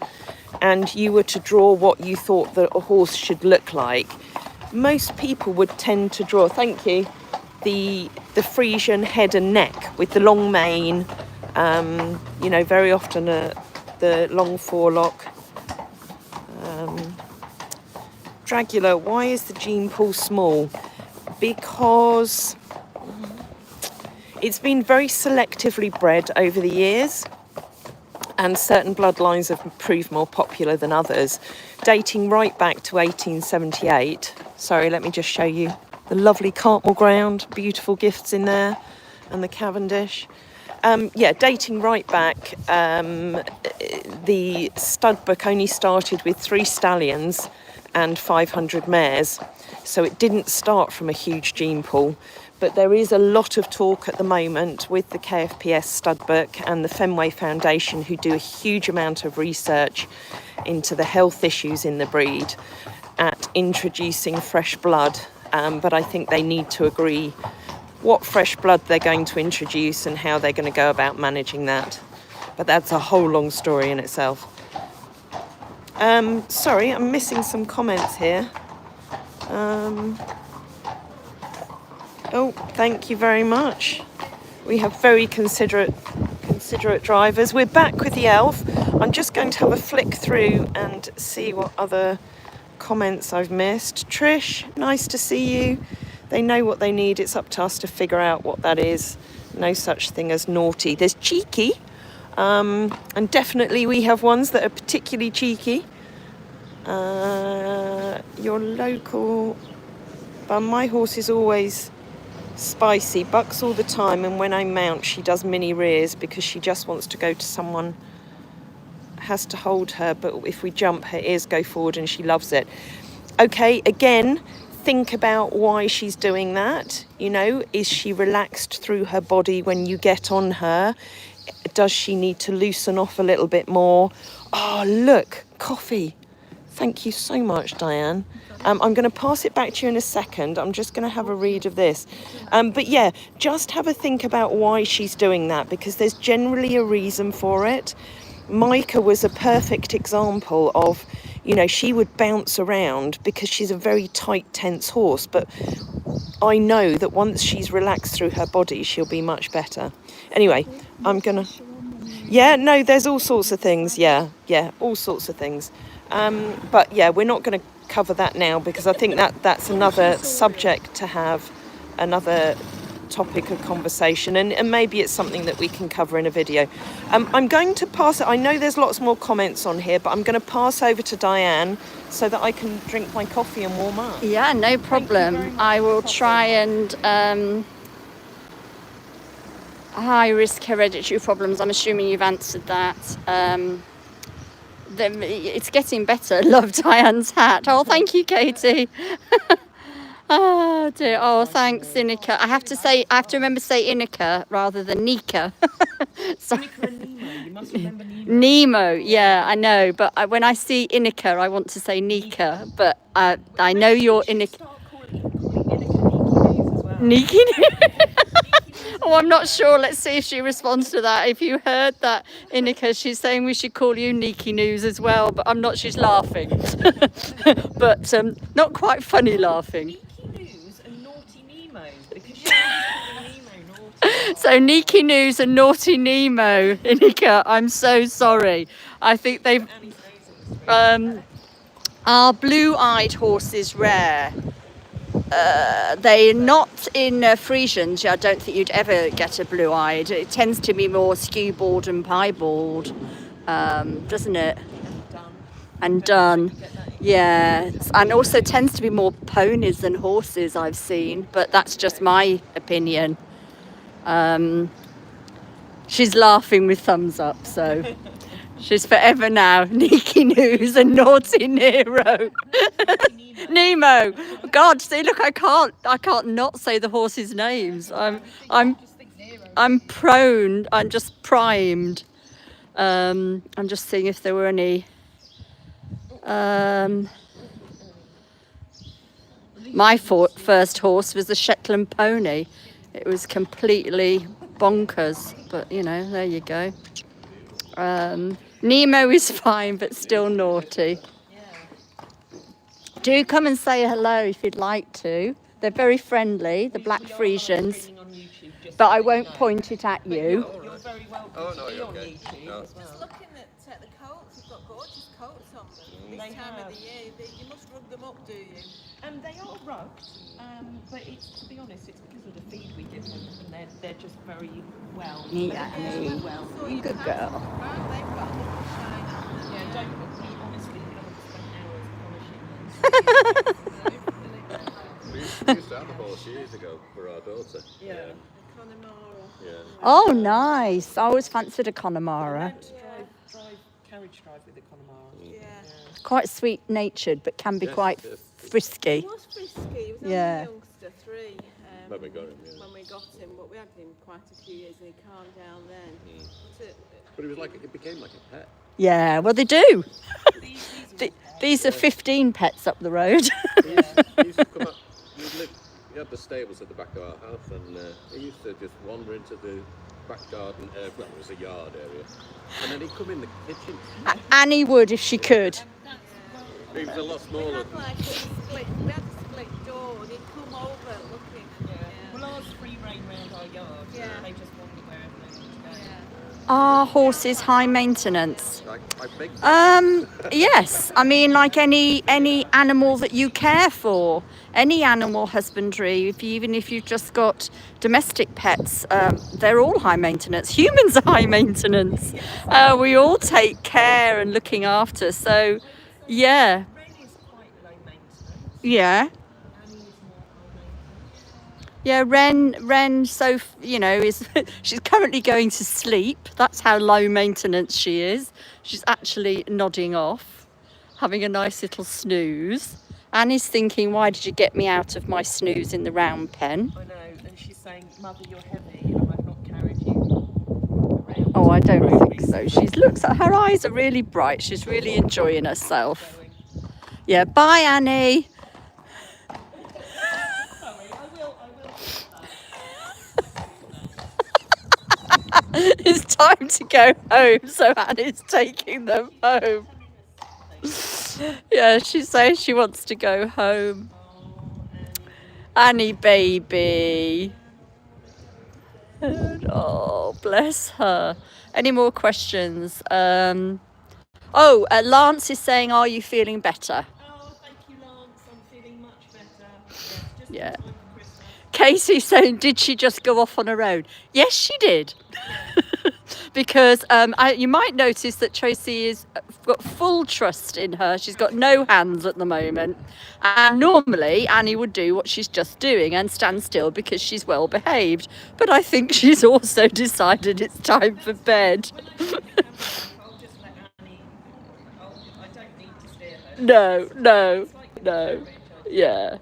[SPEAKER 1] and you were to draw what you thought that a horse should look like, most people would tend to draw, thank you, the Friesian head and neck with the long mane, you know, very often the long forelock. Dragula, why is the gene pool small? Because it's been very selectively bred over the years, and certain bloodlines have proved more popular than others, dating right back to 1878. Sorry, let me just show you the lovely Cartmel ground, beautiful gifts in there, and the Cavendish. Yeah, dating right back, the stud book only started with 3 stallions and 500 mares, so it didn't start from a huge gene pool. But there is a lot of talk at the moment with the KFPS stud book and the Fenway Foundation, who do a huge amount of research into the health issues in the breed, at introducing fresh blood. But I think they need to agree what fresh blood they're going to introduce and how they're going to go about managing that. But that's a whole long story in itself. Sorry, I'm missing some comments here. Oh, thank you very much. We have very considerate drivers. We're back with the elf. I'm just going to have a flick through and see what other comments I've missed. Trish, nice to see you. They know what they need. It's up to us to figure out what that is. No such thing as naughty. There's cheeky. And definitely we have ones that are particularly cheeky. Your local... But my horse is always spicy, bucks all the time, and when I mount she does mini rears because she just wants to go to someone, has to hold her, but if we jump her ears go forward and she loves it. Okay, again, think about why she's doing that. You know, is she relaxed through her body when you get on her? Does she need to loosen off a little bit more? Oh, look, coffee. Thank you so much, Diane. I'm going to pass it back to you in a second. I'm just going to have a read of this. But yeah, just have a think about why she's doing that, because there's generally a reason for it. Micah was a perfect example of, you know, she would bounce around because she's a very tight, tense horse. But I know that once she's relaxed through her body, she'll be much better. Anyway, I'm going to... Yeah, no, there's all sorts of things. Yeah, all sorts of things. But yeah, we're not going to cover that now because I think that's another subject to have, another topic of conversation, and maybe it's something that we can cover in a video. I'm going to pass it. I know there's lots more comments on here, but I'm going to pass over to Diane so that I can drink my coffee and warm up.
[SPEAKER 3] Yeah, no problem. I will try and high risk hereditary problems. I'm assuming you've answered that. It's getting better. Love Diane's hat. Oh, thank you, Katie. Oh dear. Oh, thanks, Inika. I have to remember to say Inika rather than Nika. So,
[SPEAKER 1] Inika and Nemo. You must remember Nemo.
[SPEAKER 3] Nemo, yeah, I know. But when I see Inika, I want to say Nika. But I know you're Inika. Niki. Oh, I'm not sure. Let's see if she responds to that. If you heard that, Inika, she's saying we should call you Niki News as well, but I'm not. She's laughing, but not quite funny laughing.
[SPEAKER 1] Niki News and Naughty Nemo, because she's calling Nemo naughty.
[SPEAKER 3] So Niki News and Naughty Nemo, Inika, I'm so sorry. I think they've... Are blue-eyed horses rare? They're not in Friesians. I don't think you'd ever get a blue-eyed. It tends to be more skewbald and piebald, doesn't it? And done. Yeah, and also tends to be more ponies than horses I've seen, but that's just my opinion. She's laughing with thumbs up, so she's forever now Neeky News and Naughty Nero. Nemo. God, see, look, I can't not say the horses' names. I'm prone. I'm just primed. I'm just seeing if there were any. My first horse was a Shetland pony. It was completely bonkers, but you know, there you go. Nemo is fine, but still naughty. Do come and say hello if you'd like to. They're very friendly, the black Friesians, but I won't point it at you.
[SPEAKER 1] You're very welcome to be on YouTube as well.
[SPEAKER 2] Just looking at the coats, you've got gorgeous coats on them. This time of the year, you must rug them up, do you?
[SPEAKER 1] They are rugged, but it's, to be honest, it's because of the feed we give them, and they're just very well.
[SPEAKER 3] Yeah,
[SPEAKER 1] well.
[SPEAKER 3] you good girl.
[SPEAKER 2] They've got a little shine on them.
[SPEAKER 1] Yeah, don't we honestly don't spend hours polishing them.
[SPEAKER 5] We used to have a horse years ago for our daughter.
[SPEAKER 1] Yeah.
[SPEAKER 2] Connemara.
[SPEAKER 5] Yeah.
[SPEAKER 3] Oh, nice. I always fancied a Connemara.
[SPEAKER 1] Carriage drive with the Connemara.
[SPEAKER 2] Yeah.
[SPEAKER 3] Quite sweet-natured, but can be
[SPEAKER 5] Yes,
[SPEAKER 3] quite
[SPEAKER 5] yes.
[SPEAKER 3] frisky.
[SPEAKER 2] He was frisky. He was only
[SPEAKER 3] Yeah.
[SPEAKER 2] a youngster, 3.
[SPEAKER 5] When we got him, yeah.
[SPEAKER 2] When we got him, but we had him quite a few years and he calmed down then.
[SPEAKER 5] But it was like, it became like a pet.
[SPEAKER 3] Yeah, well, they do. These are 15 pets up the road.
[SPEAKER 5] He used to come up, we had the stables at the back of our house, and he used to just wander into the back garden, well, it was a yard area, and then he'd come in the kitchen.
[SPEAKER 3] Annie would if she could.
[SPEAKER 5] He was a lot
[SPEAKER 2] We
[SPEAKER 5] smaller.
[SPEAKER 2] had like a split door and he'd come over looking.
[SPEAKER 1] Well, ours free rein round our yard.
[SPEAKER 2] Yeah.
[SPEAKER 1] They just wander wherever they want to go.
[SPEAKER 3] Are horses high maintenance?
[SPEAKER 5] I think
[SPEAKER 3] Yes. I mean, like any animal that you care for, any animal husbandry. Even if you've just got domestic pets, they're all high maintenance. Humans are high maintenance. We all take care and looking after. So, yeah,
[SPEAKER 1] Ren is quite low maintenance.
[SPEAKER 3] yeah.
[SPEAKER 1] Annie is more high maintenance.
[SPEAKER 3] Yeah, Ren, so, you know, she's currently going to sleep. That's how low maintenance she is. She's actually nodding off, having a nice little snooze. Annie's thinking, why did you get me out of my snooze in the round pen?
[SPEAKER 1] I know, and she's saying, Mother, you're heavy, and I've not carried you around.
[SPEAKER 3] Oh, I don't think so. She looks at her eyes are really bright. She's really enjoying herself. Yeah, bye, Annie. It's time to go home, so Annie's taking them home. Yeah, she says she wants to go home. Annie, baby. Oh, bless her. Any more questions? Lance is saying, are you feeling better?
[SPEAKER 1] Oh, thank you, Lance. I'm feeling much better. Just
[SPEAKER 3] Yeah.
[SPEAKER 1] in time for Christmas.
[SPEAKER 3] Casey saying, did she just go off on her own? Yes, she did. Because you might notice that Tracy has got full trust in her. She's got no hands at the moment. And normally Annie would do what she's just doing and stand still because she's well behaved. But I think she's also decided it's time for bed.
[SPEAKER 1] When I see the camera, I'll just let Annie. I don't need to steer her.
[SPEAKER 3] No.
[SPEAKER 1] Carriage,
[SPEAKER 3] Yeah.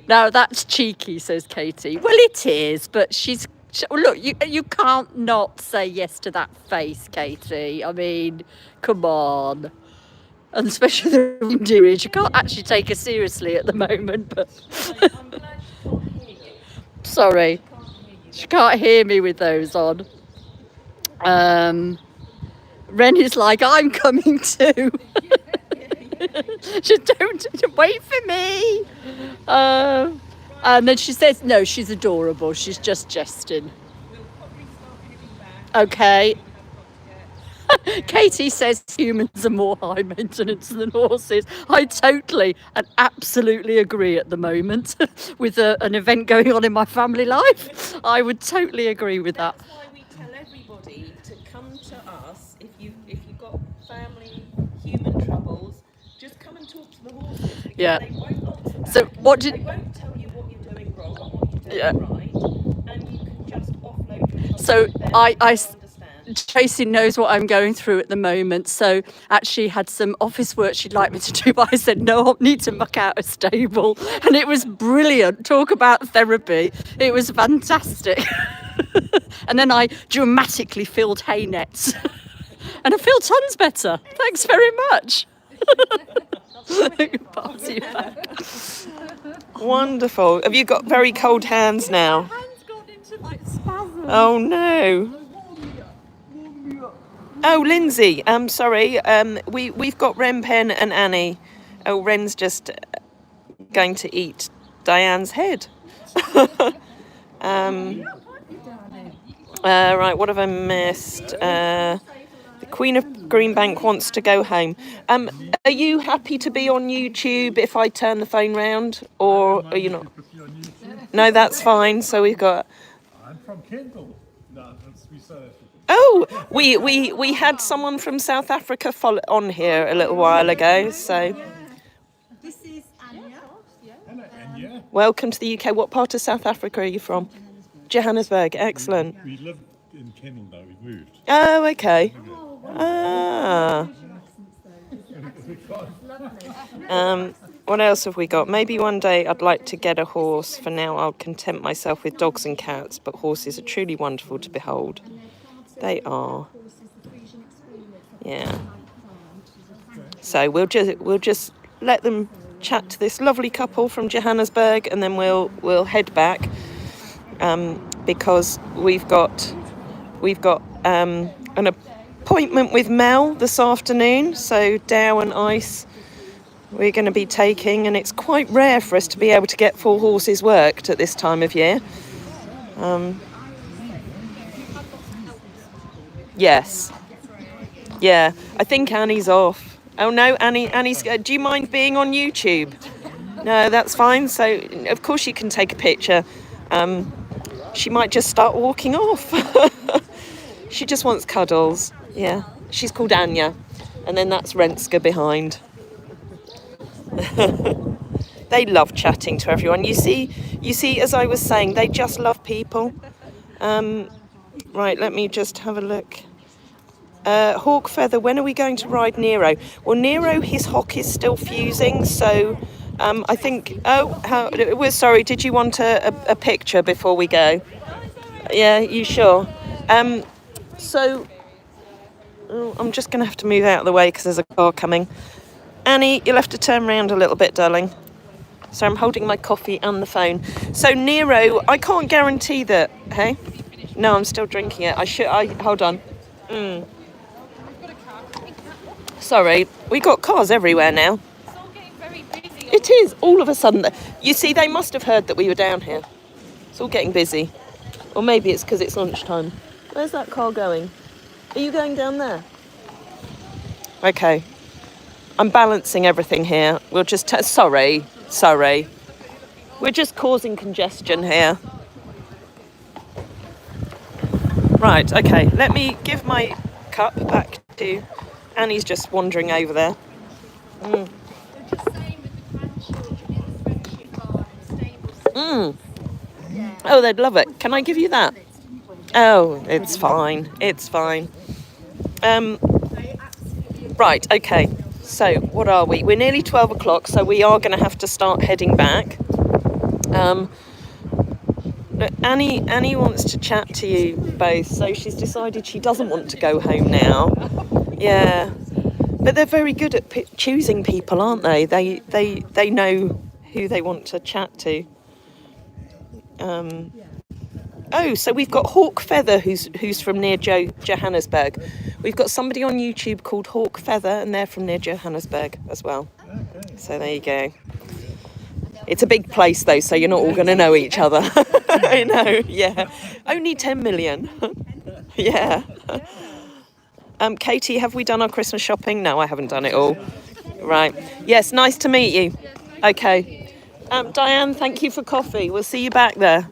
[SPEAKER 3] Now that's cheeky, says Katie. Well, it is, but look, you can't not say yes to that face, Katie. I mean, come on. And especially the reindeer, you can't actually take her seriously at the moment. But
[SPEAKER 1] I'm glad she can't hear you.
[SPEAKER 3] sorry, she can't hear me with those on. Ren is like, I'm coming too. Just don't wait for me. And then she says, no, she's adorable. She's just jesting.
[SPEAKER 1] We'll probably start heading back.
[SPEAKER 3] Okay. Katie says humans are more high maintenance than horses. I totally and absolutely agree at the moment with an event going on in my family life. I would totally agree with that.
[SPEAKER 1] That's why we tell everybody to come to us if you've got family human troubles. Just come and talk to the horses. Because
[SPEAKER 3] Yeah.
[SPEAKER 1] They won't answer back.
[SPEAKER 3] So what
[SPEAKER 1] They
[SPEAKER 3] did?
[SPEAKER 1] won't tell you what you're doing wrong or what you're doing
[SPEAKER 3] Yeah.
[SPEAKER 1] right, and you can just offload your troubles
[SPEAKER 3] So
[SPEAKER 1] to them.
[SPEAKER 3] I
[SPEAKER 1] They'll understand.
[SPEAKER 3] Tracy knows what I'm going through at the moment, so actually had some office work she'd like me to do, but I said, no, I'll need to muck out a stable. And it was brilliant. Talk about therapy. It was fantastic. And then I dramatically filled hay nets. And I feel tons better. Thanks very much. Pass you back.
[SPEAKER 1] Wonderful. Have you got very cold hands now?
[SPEAKER 2] Hands got into like spasms.
[SPEAKER 1] Oh no. Oh, Lindsay. Sorry. We've got Ren, Pen, and Annie. Oh, Ren's just going to eat Diane's head. Right. What have I missed? The Queen of Greenbank wants to go home. Are you happy to be on YouTube if I turn the phone round, or are you not? No, that's fine. So we've got.
[SPEAKER 4] I'm from Kendal. No, we South Africa.
[SPEAKER 1] Oh, we had someone from South Africa on here a little while ago. So
[SPEAKER 6] This is Anja.
[SPEAKER 4] Hello, Anja.
[SPEAKER 1] welcome to the UK. What part of South Africa are you from? Johannesburg. Excellent.
[SPEAKER 4] We lived in Kendal now, we've moved.
[SPEAKER 1] Oh, okay. Ah. What else have we got? Maybe one day I'd like to get a horse. For now, I'll content myself with dogs and cats, but horses are truly wonderful to behold. They are. Yeah. So we'll just let them chat to this lovely couple from Johannesburg, and then we'll head back, because we've got an appointment with Mel this afternoon. So Dow and Ice we're going to be taking, and it's quite rare for us to be able to get 4 horses worked at this time of year. Yes. Yeah, I think Annie's off. Oh no, Annie's. Do you mind being on YouTube? No, that's fine. So of course you can take a picture. She might just start walking off. She just wants cuddles. Yeah, she's called Anja, and then that's Renske behind. They love chatting to everyone. You see, as I was saying, they just love people. Right, let me just have a look. Hawk Feather, when are we going to ride Nero? Well, Nero, his hock is still fusing, so I think... we're sorry, did you want a picture before we go? Yeah, you sure? So, I'm just going to have to move out of the way because there's a car coming. Annie, you'll have to turn around a little bit, darling. So I'm holding my coffee and the phone. So Nero, I can't guarantee that, hey? No, I'm still drinking it. Hold on. Sorry, we got cars everywhere now.
[SPEAKER 2] It's all getting very busy.
[SPEAKER 1] It is, all of a sudden. You see, they must have heard that we were down here. It's all getting busy. Or maybe it's because it's lunchtime. Where's that car going? Are you going down there? Okay. I'm balancing everything here. We'll just... Sorry. We're just causing congestion here. Right, okay. Let me give my cup back to... Annie's just wandering over there.
[SPEAKER 2] They're just saying with the grandchildren in the friendship bar and the stables.
[SPEAKER 1] Oh, they'd love it. Can I give you that? Oh, it's fine. It's fine. Right, okay. So, what are we? We're nearly 12 o'clock, so we are going to have to start heading back. Look, Annie wants to chat to you both, so she's decided she doesn't want to go home now. Yeah. But they're very good at choosing people, aren't they? They know who they want to chat to. Oh, so we've got Hawk Feather, who's from near Johannesburg. We've got somebody on YouTube called Hawk Feather, and they're from near Johannesburg as well. Okay. So there you go. It's a big place though, so you're not all going to know each other. I know, yeah. Only 10 million. Yeah. Katie, have we done our Christmas shopping? No, I haven't done it all. Right. Yes, nice to meet you. Okay. Diane, thank you for coffee. We'll see you back there.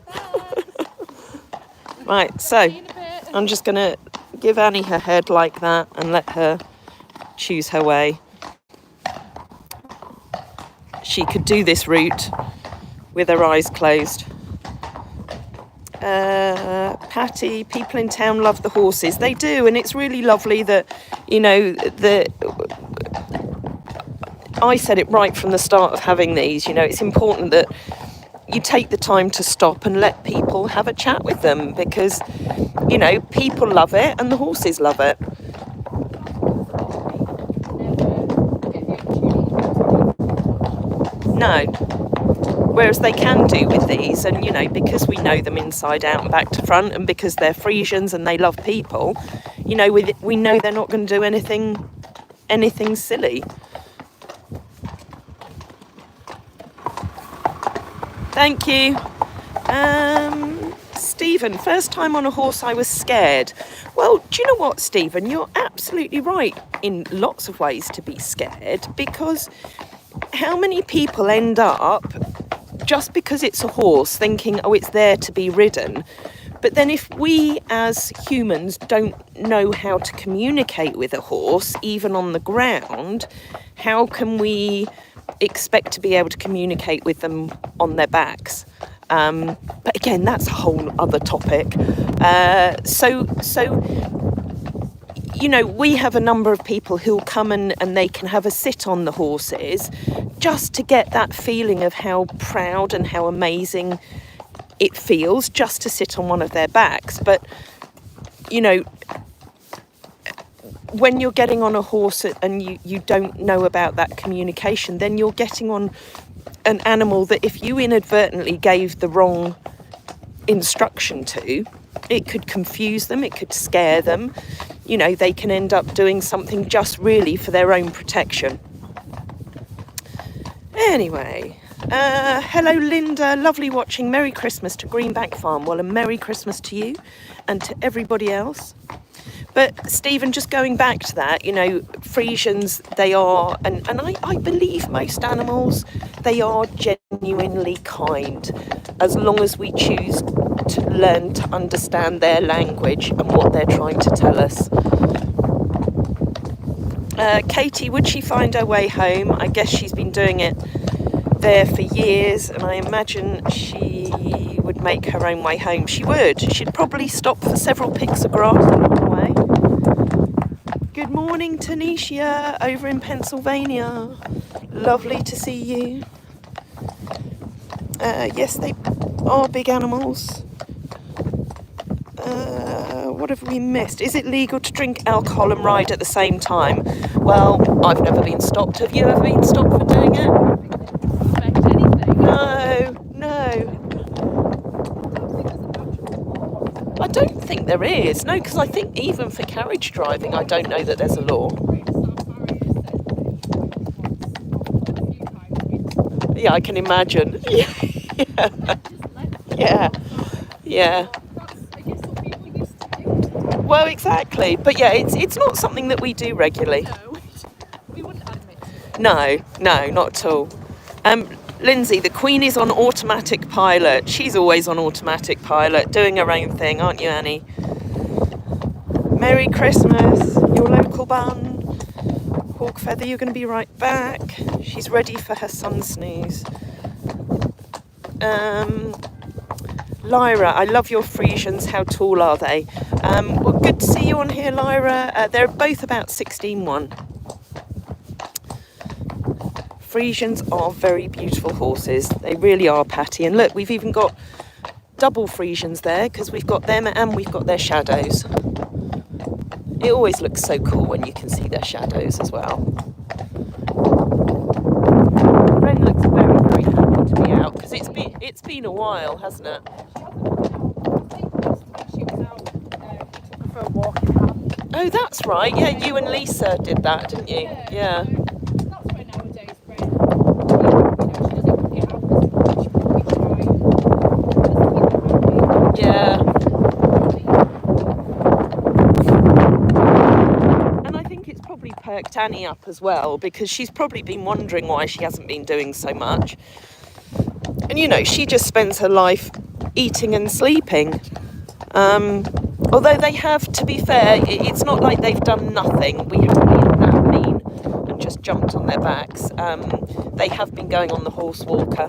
[SPEAKER 1] Right, so I'm just going to give Annie her head like that and let her choose her way. She could do this route with her eyes closed. Patty, people in town love the horses. They do, and it's really lovely that, you know, I said it right from the start of having these, you know, it's important that you take the time to stop and let people have a chat with them, because, you know, people love it and the horses love it. No. Whereas they can do with these, and, you know, because we know them inside out and back to front, and because they're Friesians and they love people, you know, we know they're not going to do anything silly. Thank you. Stephen, first time on a horse I was scared. Well, do you know what, Stephen? You're absolutely right in lots of ways to be scared, because how many people end up, just because it's a horse, thinking, oh, it's there to be ridden. But then if we as humans don't know how to communicate with a horse, even on the ground, how can we expect to be able to communicate with them on their backs? But again, that's a whole other topic. So you know, we have a number of people who'll come and they can have a sit on the horses just to get that feeling of how proud and how amazing it feels just to sit on one of their backs. But, you know, when you're getting on a horse and you don't know about that communication, then you're getting on an animal that if you inadvertently gave the wrong instruction to, it could confuse them, it could scare them. You know, they can end up doing something just really for their own protection. Anyway, hello Linda, lovely watching. Merry Christmas to Greenback Farm. Well, a Merry Christmas to you and to everybody else. But Stephen, just going back to that, you know, Friesians, they are, and I believe most animals, they are genuinely kind, as long as we choose to learn to understand their language and what they're trying to tell us. Katie, would she find her way home? I guess she's been doing it there for years, and I imagine she would make her own way home. She would. She'd probably stop for several picks of grass along the way. Good morning, Tanisha, over in Pennsylvania. Lovely to see you. Yes, they are big animals. What have we missed? Is it legal to drink alcohol and ride at the same time? Well, I've never been stopped. Have you ever been stopped for doing it? No. I don't think there is. No, because I think even for carriage driving, I don't know that there's a law. Yeah, I can imagine. Yeah. Well, exactly. But yeah, it's not something that we do regularly.
[SPEAKER 2] No, we wouldn't admit it.
[SPEAKER 1] No, not at all. Lindsay, the Queen is on automatic pilot. She's always on automatic pilot, doing her own thing, aren't you, Annie? Merry Christmas, your local bun. Hawk Feather, you're going to be right back. She's ready for her sun snooze. Lyra, I love your Friesians. How tall are they? Well, good to see you on here, Lyra. They're both about 16'1". Friesians are very beautiful horses. They really are, Patty. And look, we've even got double Friesians there because we've got them and we've got their shadows. It always looks so cool when you can see their shadows as well. Ren looks very, very happy to be out because it's been a while, hasn't it?
[SPEAKER 2] She was out, took her for a walk in hand.
[SPEAKER 1] Oh, that's right. Yeah, you and Lisa did that, didn't you? Yeah.
[SPEAKER 2] So that's where nowadays, Ren, she doesn't get out as much, but we try.
[SPEAKER 1] Yeah. And I think it's probably perked Annie up as well, because she's probably been wondering why she hasn't been doing so much. And you know, she just spends her life eating and sleeping. Although they have, to be fair, it's not like they've done nothing. We haven't been that mean and just jumped on their backs. They have been going on the horse walker,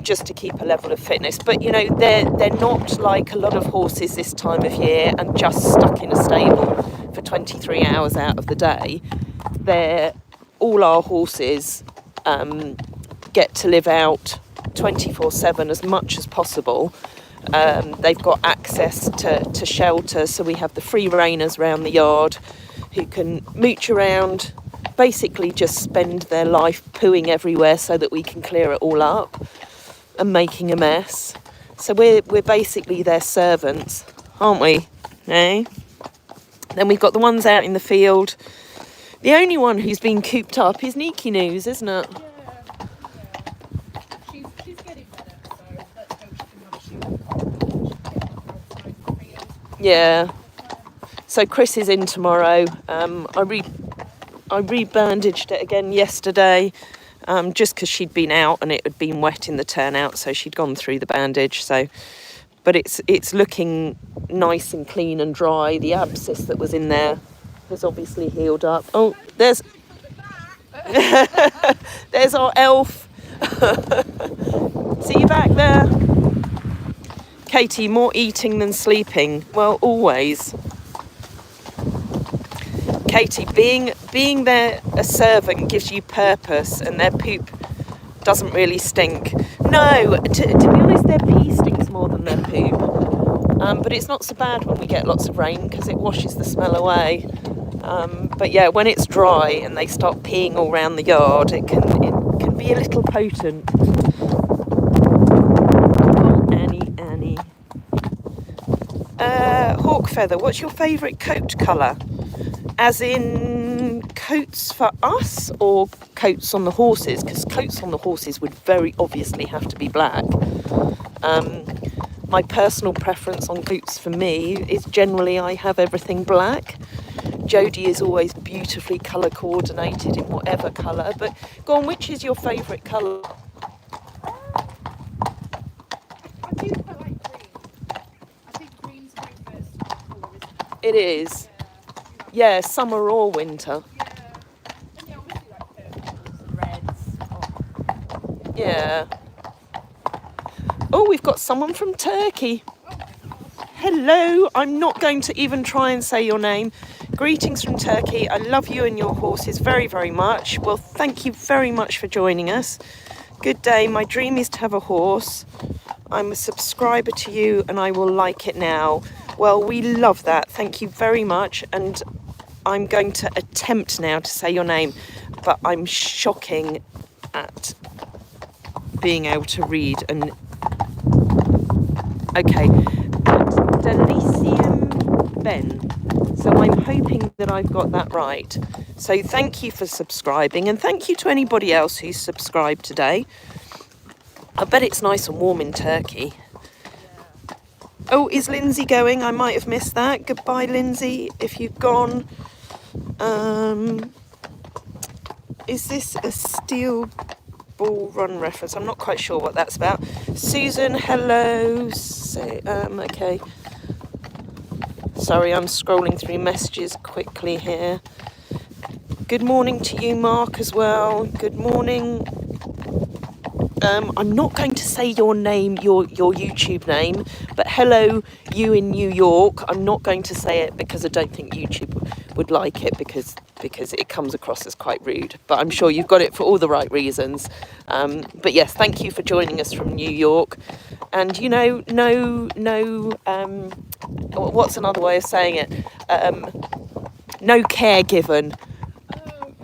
[SPEAKER 1] just to keep a level of fitness. But you know, they're not like a lot of horses this time of year and just stuck in a stable for 23 hours out of the day. All our horses get to live out 24/7 as much as possible. They've got access to shelter, so we have the free reiners around the yard who can mooch around, basically just spend their life pooing everywhere so that we can clear it all up and making a mess. So we're basically their servants, aren't we? Eh? Then we've got the ones out in the field. The only one who's been cooped up is Niki News, isn't it?
[SPEAKER 2] She's getting better, so let's hope she can have
[SPEAKER 1] Yeah. So Chris is in tomorrow. I re-bandaged it again yesterday, just because she'd been out and it had been wet in the turnout, so she'd gone through the bandage. So, but it's looking nice and clean and dry. The abscess that was in there has obviously healed up. Oh, there's our elf. See you back there. Katie, more eating than sleeping. Well, always. Katie, being there a servant gives you purpose, and their poop doesn't really stink. No, to be honest, their pee stinks more than their poop. But it's not so bad when we get lots of rain because it washes the smell away. But yeah, when it's dry and they start peeing all around the yard, it can be a little potent. Oh, Annie. Hawk feather, what's your favourite coat colour? As in coats for us or coats on the horses? Because coats on the horses would very obviously have to be black. My personal preference on coats for me is generally I have everything black. Jodie is always beautifully colour coordinated in whatever colour. But go on, which is your favourite colour?
[SPEAKER 2] I do quite like green. I think green's my first colour, isn't it?
[SPEAKER 1] It is. Yeah, summer or winter.
[SPEAKER 2] Yeah. And yeah, obviously like purples and reds.
[SPEAKER 1] Yeah. Oh, we've got someone from Turkey. Hello. I'm not going to even try and say your name. Greetings from Turkey. I love you and your horses very, very much. Well, thank you very much for joining us. Good day. My dream is to have a horse. I'm a subscriber to you and I will like it now. Well, we love that. Thank you very much. And I'm going to attempt now to say your name, but I'm shocking at being able to read. And okay, Delicium Ben. So I'm hoping that I've got that right. So thank you for subscribing, and thank you to anybody else who's subscribed today. I bet it's nice and warm in Turkey. Oh, is Lindsay going? I might have missed that. Goodbye, Lindsay, if you've gone. Is this a steel ball run reference? I'm not quite sure what that's about. Susan, hello. Okay. Sorry, I'm scrolling through messages quickly here. Good morning to you, Mark, as well. Good morning. I'm not going to say your name, your YouTube name, but hello, you in New York. I'm not going to say it because I don't think YouTube would like it because it comes across as quite rude. But I'm sure you've got it for all the right reasons. But yes, thank you for joining us from New York. And you know, what's another way of saying it? No care given.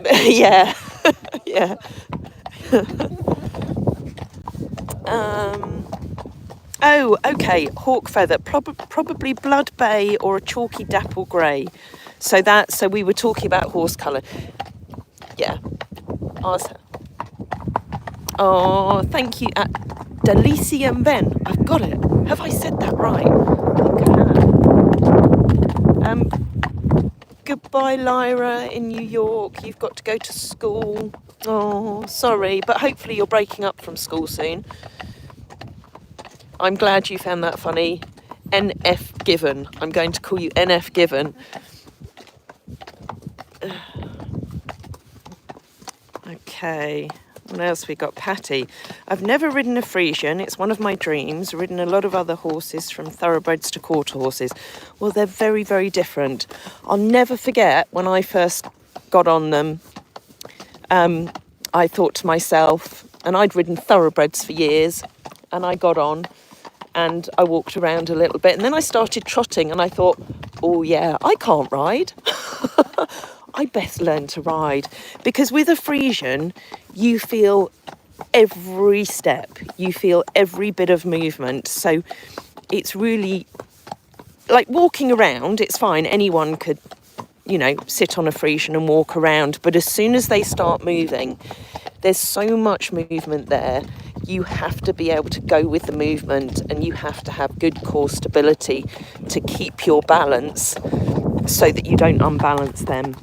[SPEAKER 1] Yeah, yeah. Oh, okay. Hawk feather, probably blood bay or a chalky dapple grey. So we were talking about horse colour. Yeah. Oh, thank you. Delicium Ben. I've got it. Have I said that right? I think I have. Goodbye, Lyra in New York. You've got to go to school. Oh, sorry, but hopefully you're breaking up from school soon. I'm glad you found that funny. NF Given. I'm going to call you NF Given. Okay. What else we got? Patty. I've never ridden a Friesian. It's one of my dreams. Ridden a lot of other horses, from thoroughbreds to quarter horses. Well, they're very, very different. I'll never forget when I first got on them. I thought to myself, and I'd ridden thoroughbreds for years, and I got on and I walked around a little bit, and then I started trotting, and I thought, oh yeah, I can't ride. I best learn to ride, because with a Friesian, you feel every step, you feel every bit of movement. So it's really like walking around. It's fine. Anyone could, you know, sit on a Friesian and walk around. But as soon as they start moving, there's so much movement there. You have to be able to go with the movement, and you have to have good core stability to keep your balance so that you don't unbalance them.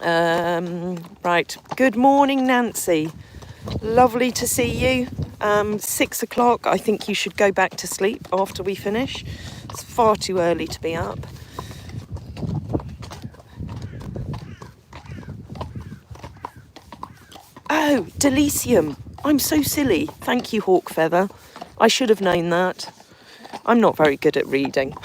[SPEAKER 1] Right, good morning, Nancy. Lovely to see you. 6 o'clock, I think you should go back to sleep after we finish. It's far too early to be up. Oh, Delicium. I'm so silly. Thank you, Hawk Feather. I should have known that. I'm not very good at reading.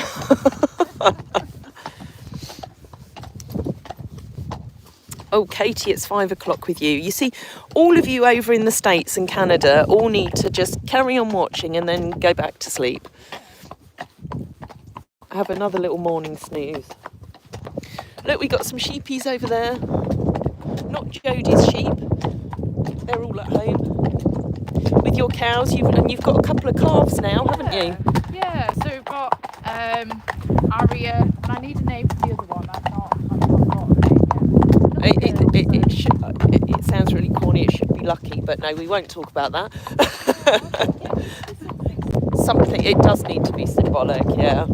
[SPEAKER 1] Oh, Katie, it's 5 o'clock with you. You see, all of you over in the States and Canada all need to just carry on watching and then go back to sleep. Have another little morning snooze. Look, we got some sheepies over there. Not Jodie's sheep. They're all at home. With your cows, you've got a couple of calves now, haven't you?
[SPEAKER 2] Yeah, so we've got Aria, and I need a name for the other one. I've not got a name yet.
[SPEAKER 1] It sounds really corny. It should be Lucky, but no, we won't talk about that. Something, it does need to be symbolic, yeah.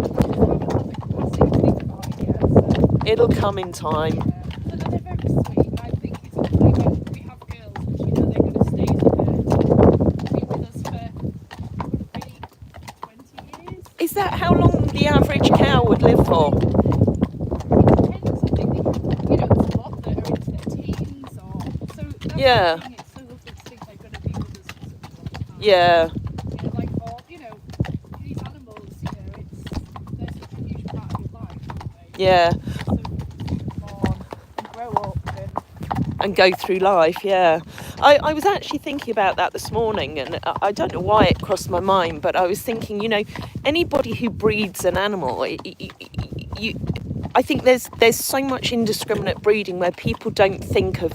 [SPEAKER 1] It'll come in time.
[SPEAKER 2] But they're very sweet, and I think it's lovely when we have girls, which you know they're going to stay be with us for maybe 20 years.
[SPEAKER 1] Is that how long the average cow would live for?
[SPEAKER 2] It depends, I think, you know, there's a lot that are into their teens, or so that's
[SPEAKER 1] Yeah.
[SPEAKER 2] the thing, it's so lovely to think they're going to be with us for such a long time.
[SPEAKER 1] Yeah.
[SPEAKER 2] You know, like, or, you know, these animals, you know, they're such a huge part of your life, aren't they?
[SPEAKER 1] Yeah.
[SPEAKER 2] So born and grow up
[SPEAKER 1] And go through life, yeah. I was actually thinking about that this morning, and I don't know why it crossed my mind, but I was thinking, you know, anybody who breeds an animal, I think there's so much indiscriminate breeding where people don't think of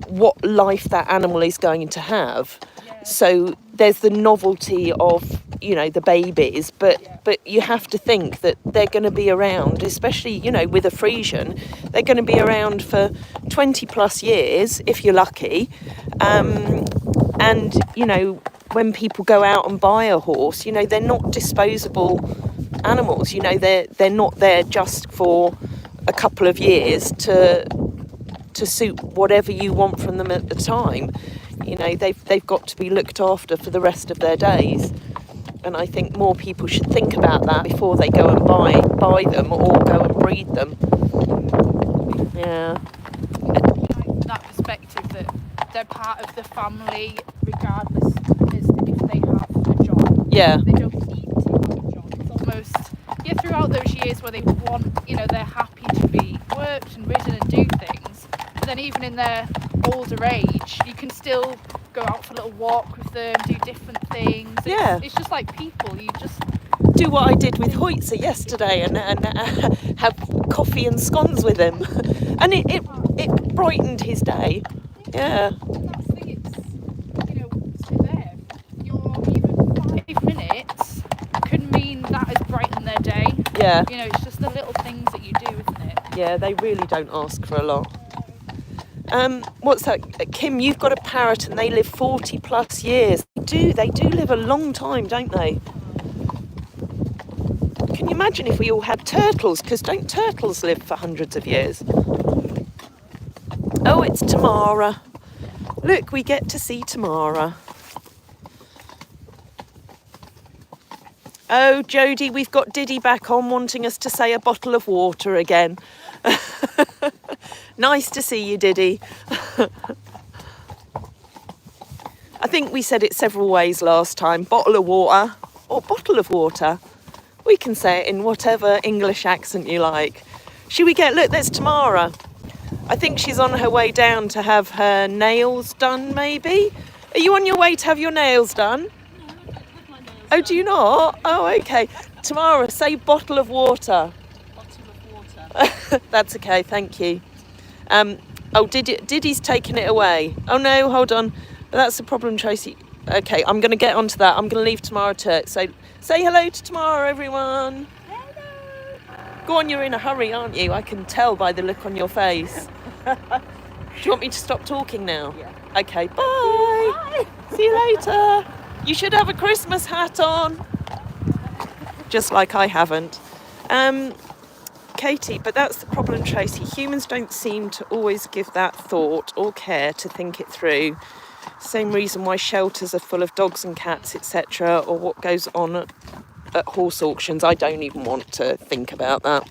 [SPEAKER 1] what life that animal is going to have. So there's the novelty of, you know, the babies, but you have to think that they're going to be around, especially, you know, with a Friesian, they're going to be around for 20 plus years if you're lucky. And, you know, when people go out and buy a horse, you know, they're not disposable animals. You know, they're not there just for a couple of years to suit whatever you want from them at the time. You know, they've got to be looked after for the rest of their days. And I think more people should think about that before they go and buy them or go and breed them. Yeah.
[SPEAKER 2] like that perspective that they're part of the family regardless as if they have a job.
[SPEAKER 1] Yeah.
[SPEAKER 2] They don't need to have a job. It's almost, yeah, throughout those years where they want, you know, they're happy to be worked and ridden and do things. But then even in their older age, you can still go out for a little walk with them, do different things.
[SPEAKER 1] Yeah.
[SPEAKER 2] It's just like people, you just...
[SPEAKER 1] Do what I did with Hoytzer yesterday and have coffee and scones with him. And it brightened his day. Yeah.
[SPEAKER 2] And that's the thing, it's, you know, to them, your even 5 minutes can mean that has brightened their day.
[SPEAKER 1] Yeah.
[SPEAKER 2] You know, it's just the little things that you do, isn't it?
[SPEAKER 1] Yeah, they really don't ask for a lot. What's that? Kim, you've got a parrot and they live 40 plus years. They do live a long time, don't they? Can you imagine if we all had turtles? Because don't turtles live for hundreds of years? Oh, it's Tamara. Look, we get to see Tamara. Oh, Jodie, we've got Diddy back on wanting us to say a bottle of water again. Nice to see you, Diddy. think we said it several ways last time. Bottle of water or bottle of water. We can say it in whatever English accent you like. Should we look, there's Tamara. I think she's on her way down to have her nails done, maybe? Are you on your way to have your nails done? Oh, do you not? Oh, okay. Tamara, say bottle of water.
[SPEAKER 3] Bottle of water.
[SPEAKER 1] That's okay, thank you. Oh, Diddy's taken it away. Oh no, hold on. That's the problem, Tracy. Okay, I'm going to get onto that. I'm going to leave Tamara to it. So say hello to Tamara, everyone. Hello. Go on, you're in a hurry, aren't you? I can tell by the look on your face. Do you want me to stop talking now?
[SPEAKER 3] Yeah.
[SPEAKER 1] Okay, bye. See you later. You should have a Christmas hat on. Just like I haven't. Katie, but that's the problem, Tracy. Humans don't seem to always give that thought or care to think it through. Same reason why shelters are full of dogs and cats, etc., or what goes on at horse auctions. I don't even want to think about that.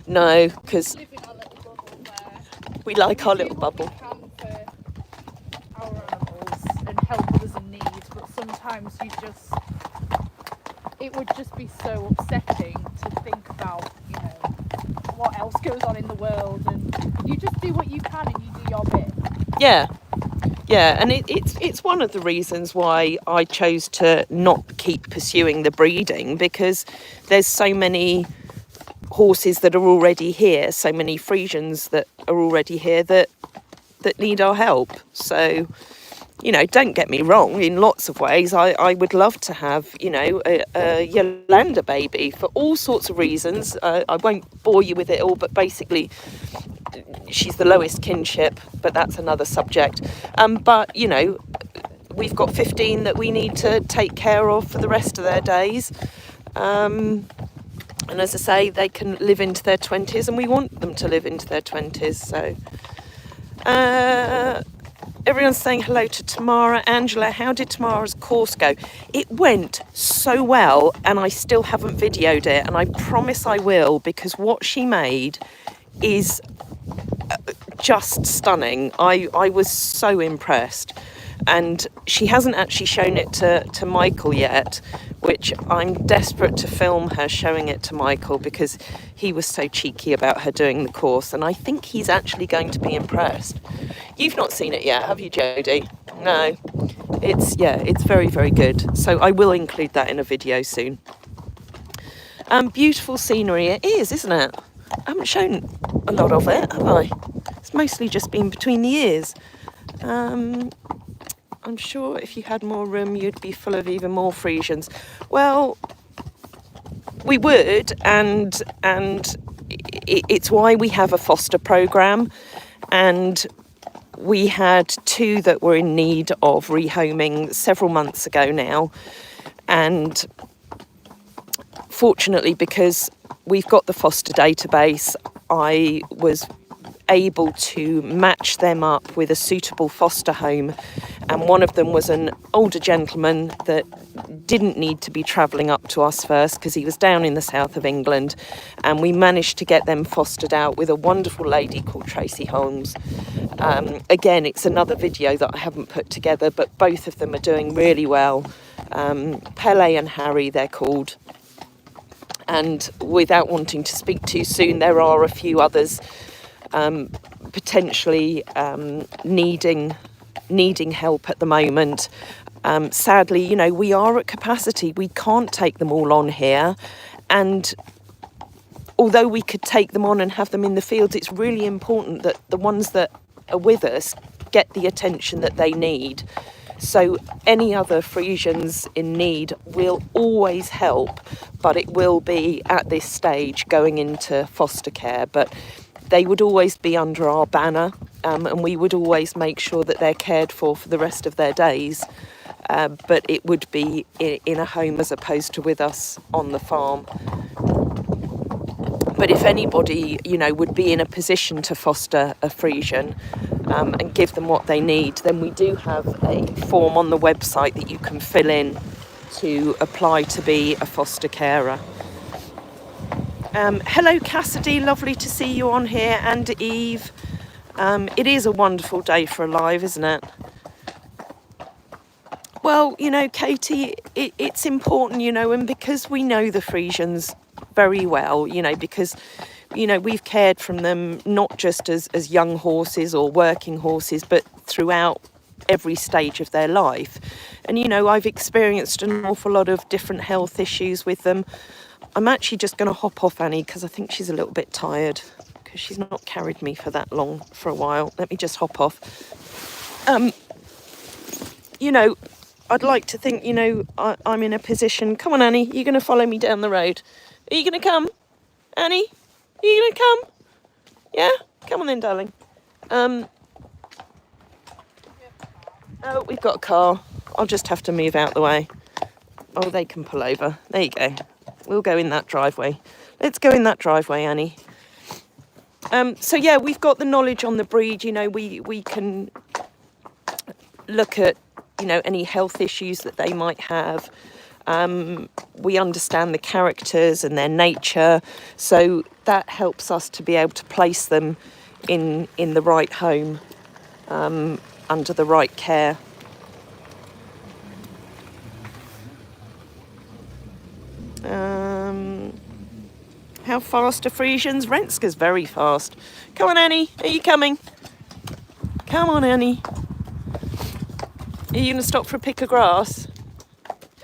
[SPEAKER 1] No, because we like our little bubble.
[SPEAKER 2] We can for our animals and help others in need, but sometimes it would just be so upsetting to think about, what else goes on in the world, and you just do what you can and you do your bit.
[SPEAKER 1] Yeah, and it's one of the reasons why I chose to not keep pursuing the breeding, because there's so many horses that are already here, so many Friesians that are already here that need our help. So, don't get me wrong, in lots of ways, I would love to have, a Yolanda baby for all sorts of reasons. I won't bore you with it all, but basically she's the lowest kinship, but that's another subject. But, we've got 15 that we need to take care of for the rest of their days. And as I say, they can live into their 20s, and we want them to live into their 20s. So, everyone's saying hello to Tamara. Angela, how did Tamara's course go? It went so well, and I still haven't videoed it, and I promise I will, because what she made is just stunning. I was so impressed, and she hasn't actually shown it to Michael yet, which I'm desperate to film her showing it to Michael, because he was so cheeky about her doing the course, and I think he's actually going to be impressed. You've not seen it yet, have you, Jodie? No. It's very, very good. So I will include that in a video soon. Beautiful scenery it is, isn't it? I haven't shown a lot of it, have I? It's mostly just been between the ears. I'm sure if you had more room, you'd be full of even more Friesians. Well, we would, and it's why we have a foster programme, and we had 2 that were in need of rehoming several months ago now, and fortunately, because we've got the foster database, I was able to match them up with a suitable foster home, and one of them was an older gentleman that didn't need to be travelling up to us first because he was down in the south of England, and we managed to get them fostered out with a wonderful lady called Tracy Holmes. Again, it's another video that I haven't put together, but both of them are doing really well. Pele and Harry, they're called. And without wanting to speak too soon, there are a few others potentially needing help at the moment. Sadly, we are at capacity. We can't take them all on here, and although we could take them on and have them in the fields, it's really important that the ones that are with us get the attention that they need. So any other Friesians in need will always help, but it will be at this stage going into foster care. But they would always be under our banner, and we would always make sure that they're cared for the rest of their days. But it would be in a home as opposed to with us on the farm. But if anybody, would be in a position to foster a Friesian and give them what they need, then we do have a form on the website that you can fill in to apply to be a foster carer. Hello Cassidy, lovely to see you on here, and Eve. It is a wonderful day for Alive, isn't it? Well, you know, Katie, it's important, you know, and because we know the Friesians very well, you know, because, you know, we've cared from them not just as young horses or working horses, but throughout every stage of their life. And, you know, I've experienced an awful lot of different health issues with them. I'm actually just going to hop off Annie because I think she's a little bit tired because she's not carried me for that long for a while. Let me just hop off. You know, I'd like to think, you know, I'm in a position. Come on, Annie, you're going to follow me down the road. Are you going to come? Annie, are you going to come? Yeah? Come on then, darling. Oh, we've got a car. I'll just have to move out the way. Oh, they can pull over. There you go. We'll go in that driveway. Let's go in that driveway, Annie. So, yeah, we've got the knowledge on the breed. You know, we can look at, you know, any health issues that they might have. We understand the characters and their nature, so that helps us to be able to place them in the right home, under the right care. How fast are Friesians? Renske's very fast. Come on, Annie, are you coming? Come on, Annie. Are you going to stop for a pick of grass?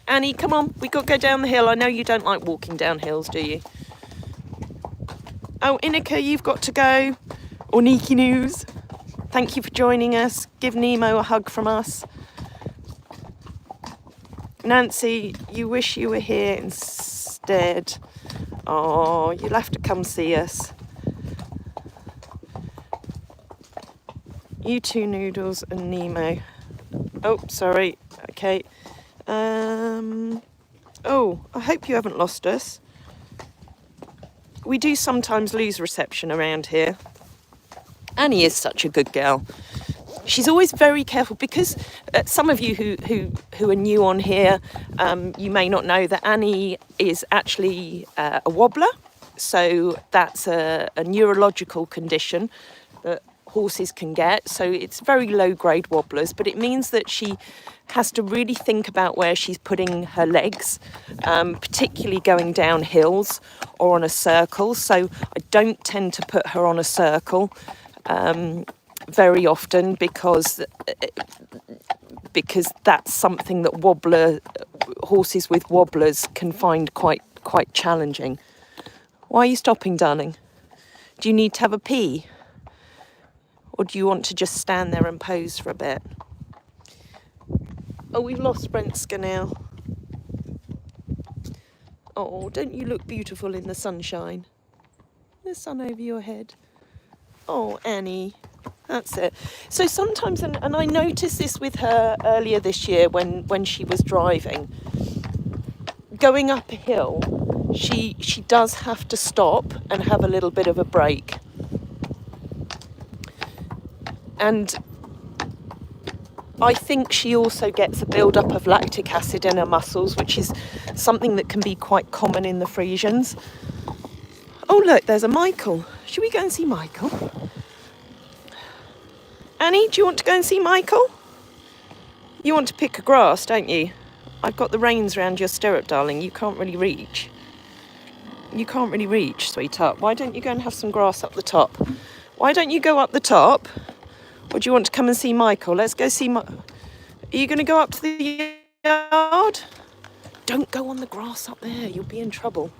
[SPEAKER 1] Annie, come on, we got to go down the hill. I know you don't like walking down hills, do you? Oh, Inika, you've got to go. Or Niki News. Thank you for joining us. Give Nemo a hug from us. Nancy, you wish you were here instead. Oh, you'll have to come see us. You two, Noodles and Nemo. Oh, sorry. Okay. Oh, I hope you haven't lost us. We do sometimes lose reception around here. Annie is such a good girl. She's always very careful because some of you who are new on here, you may not know that Annie is actually a wobbler. So that's a neurological condition that horses can get. So it's very low grade wobblers, but it means that she has to really think about where she's putting her legs, particularly going down hills or on a circle. So I don't tend to put her on a circle very often because that's something that horses with wobblers can find quite challenging. Why are you stopping, darling? Do you need to have a pee? Or do you want to just stand there and pose for a bit? Oh, we've lost Renske now. Oh, don't you look beautiful in the sunshine? The sun over your head. Oh, Annie. That's it. So sometimes, and I noticed this with her earlier this year when she was driving, going up a hill, she does have to stop and have a little bit of a break. And I think she also gets a build-up of lactic acid in her muscles, which is something that can be quite common in the Friesians. Oh, look, there's a Michael. Should we go and see Michael? Annie, do you want to go and see Michael? You want to pick a grass, don't you? I've got the reins around your stirrup, darling. You can't really reach. You can't really reach, sweetheart. Why don't you go and have some grass up the top? Why don't you go up the top? Or do you want to come and see Michael? Let's go see Are you going to go up to the yard? Don't go on the grass up there. You'll be in trouble.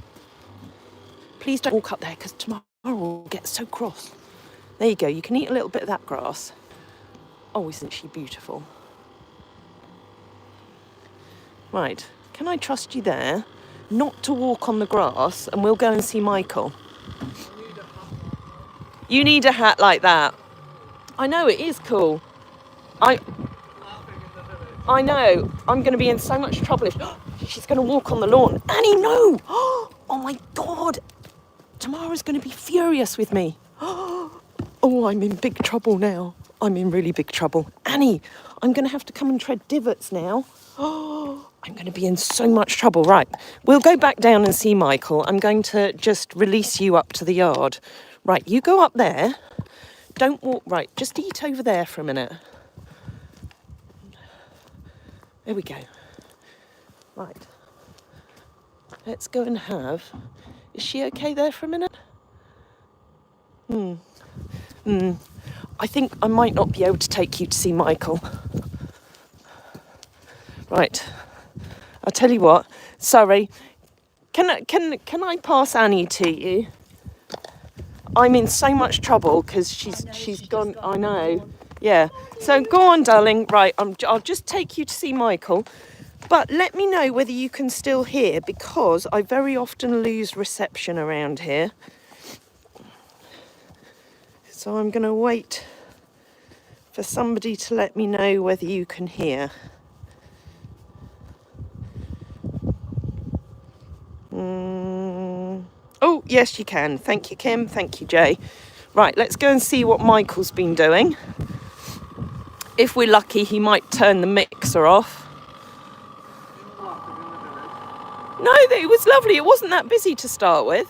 [SPEAKER 1] Please don't walk up there because tomorrow we'll get so cross. There you go. You can eat a little bit of that grass. Oh, isn't she beautiful? Right. Can I trust you there? Not to walk on the grass, and we'll go and see Michael. You need a hat like that. I know, it is cool. I know. I'm going to be in so much trouble if she's going to walk on the lawn. Annie, no! Oh my God. Tamara's going to be furious with me. Oh, I'm in big trouble now. I'm in really big trouble. Annie, I'm going to have to come and tread divots now. Oh, I'm going to be in so much trouble. Right, we'll go back down and see Michael. I'm going to just release you up to the yard. Right, you go up there. Don't walk, right, just eat over there for a minute. There we go. Right. Let's go and have... Is she okay there for a minute? I think I might not be able to take you to see Michael. Right. I'll tell you what. Sorry. Can I pass Annie to you? I'm in so much trouble because she's gone. I know. Yeah. So go on, darling. Right. I'll just take you to see Michael. But let me know whether you can still hear, because I very often lose reception around here. So I'm going to wait for somebody to let me know whether you can hear. Oh, yes, you can. Thank you, Kim. Thank you, Jay. Right, let's go and see what Michael's been doing. If we're lucky, he might turn the mixer off. No, it was lovely. It wasn't that busy to start with.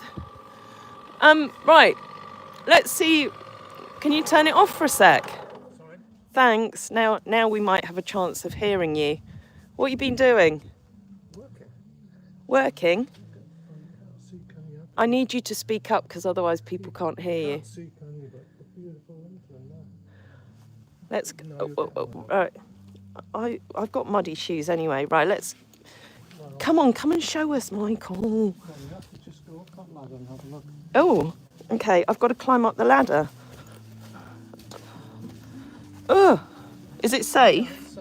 [SPEAKER 1] Right. Let's see. Can you turn it off for a sec?
[SPEAKER 4] Sorry?
[SPEAKER 1] Thanks. Now we might have a chance of hearing you. What have you been doing? Working? I need you to speak up because otherwise people can't hear you. Let's go. Right. I've got muddy shoes anyway. Right, let's... Come and show us, Michael. Oh, okay. I've got to climb up the ladder. Oh, is it safe?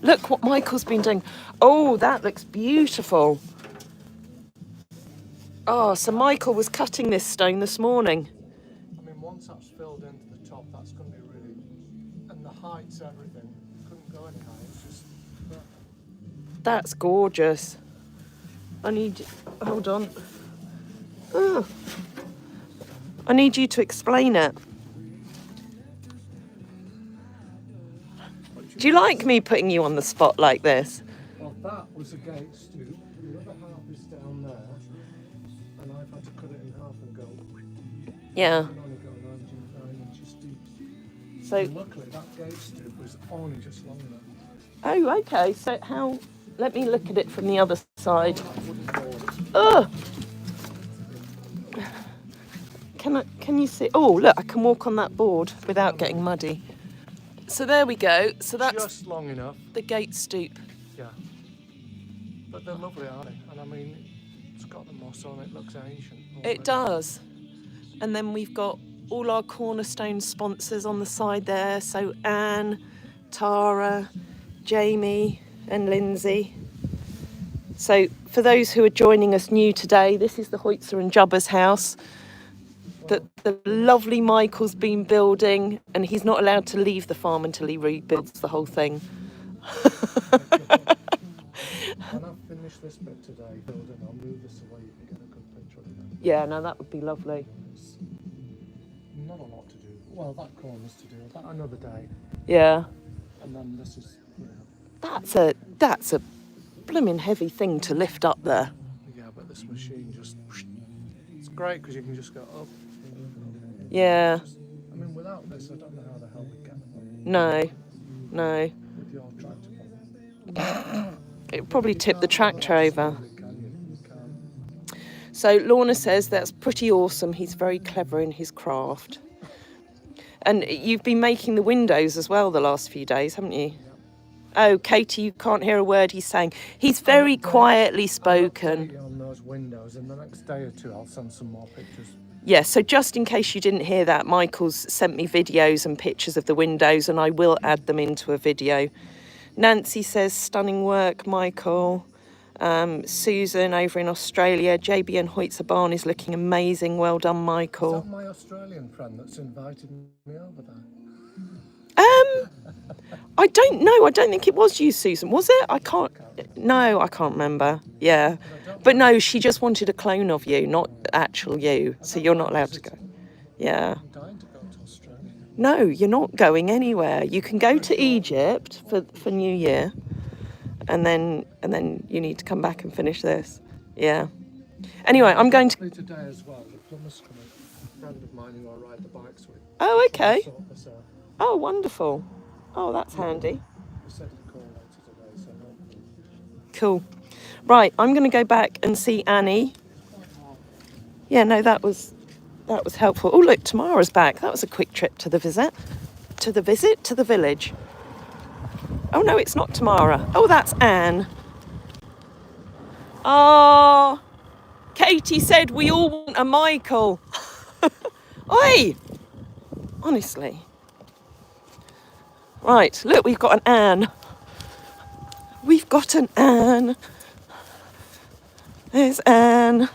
[SPEAKER 1] Look what Michael's been doing. Oh, that looks beautiful. Oh, so Michael was cutting this stone this morning.
[SPEAKER 7] I mean, once that's filled into the top, that's going to be really... And the height's everything. Couldn't go any higher. It's just...
[SPEAKER 1] That's gorgeous. I need... Hold on. Oh. I need you to explain it. Do you like me putting you on the spot like this?
[SPEAKER 7] Well, that was a gate stoop. The other half is down there. And I've had to cut it in half and go...
[SPEAKER 1] Yeah.
[SPEAKER 7] And only go 9 inches deep.
[SPEAKER 1] So...
[SPEAKER 7] And luckily, that gate stoop was only just long enough.
[SPEAKER 1] Oh, okay. So how... Let me look at it from the other side. Oh! Can you see? Oh, look, I can walk on that board without getting muddy. So there we go. So that's
[SPEAKER 7] just long enough.
[SPEAKER 1] the gate stoop.
[SPEAKER 7] Yeah. But they're lovely, aren't they? And I mean, it's got the moss on it, looks ancient.
[SPEAKER 1] It does. And then we've got all our cornerstone sponsors on the side there. So Anne, Tara, Jamie and Lindsay. So for those who are joining us new today, this is the Hoytzer and Jubba's house that the lovely Michael's been building, and he's not allowed to leave the farm until he rebuilds the whole thing.
[SPEAKER 7] When I've finished this bit today, building, I'll move this away. You can get a good picture of it.
[SPEAKER 1] Yeah, no, that would be lovely.
[SPEAKER 7] It's not a lot to do. Well, that corner's to do. That another day.
[SPEAKER 1] Yeah.
[SPEAKER 7] And then this is,
[SPEAKER 1] That's a blooming heavy thing to lift up there.
[SPEAKER 7] yeah, but this machine just, it's great because you can just go up.
[SPEAKER 1] Yeah.
[SPEAKER 7] I mean, without this, I don't know how the hell we get them.
[SPEAKER 1] No.
[SPEAKER 7] With your tractor.
[SPEAKER 1] It would probably tip the tractor over.
[SPEAKER 7] You can.
[SPEAKER 1] So Lorna says that's pretty awesome. He's very clever in his craft. And you've been making the windows as well the last few days, haven't you? Oh, Katie, you can't hear a word he's saying. He's very quietly spoken.
[SPEAKER 7] On those windows, and the next day or two, I'll send some more pictures.
[SPEAKER 1] Yeah, so just in case you didn't hear that, Michael's sent me videos and pictures of the windows, and I will add them into a video. Nancy says, stunning work, Michael. Susan over in Australia, JB and Hoytzer Barn is looking amazing. Well done, Michael.
[SPEAKER 7] Is that my Australian friend that's invited me over there?
[SPEAKER 1] I don't know. I don't think it was you, Susan. Was it? I can't remember. Yeah. But no, she just wanted a clone of you, not actual you. So you're not allowed to go. Yeah.
[SPEAKER 7] I'm dying to go to Australia.
[SPEAKER 1] No, you're not going anywhere. You can go to Egypt for New Year, and then you need to come back and finish this. Yeah. Anyway, I'm going to...
[SPEAKER 7] Today as well, the plumber's coming. A friend of mine who I ride the bikes with.
[SPEAKER 1] Oh, okay.
[SPEAKER 7] Sort this out.
[SPEAKER 1] Oh, wonderful. Oh, that's handy.
[SPEAKER 7] He said he'd call later
[SPEAKER 1] Cool. Right, I'm going to go back and see Annie. Yeah, no, that was helpful. Oh, look, Tamara's back. That was a quick trip to the visit. To the village. Oh, no, it's not Tamara. Oh, that's Anne. Oh, Katie said we all want a Michael. Oi! Honestly. Right, look, we've got an Anne. We've got an Anne. There's Anne.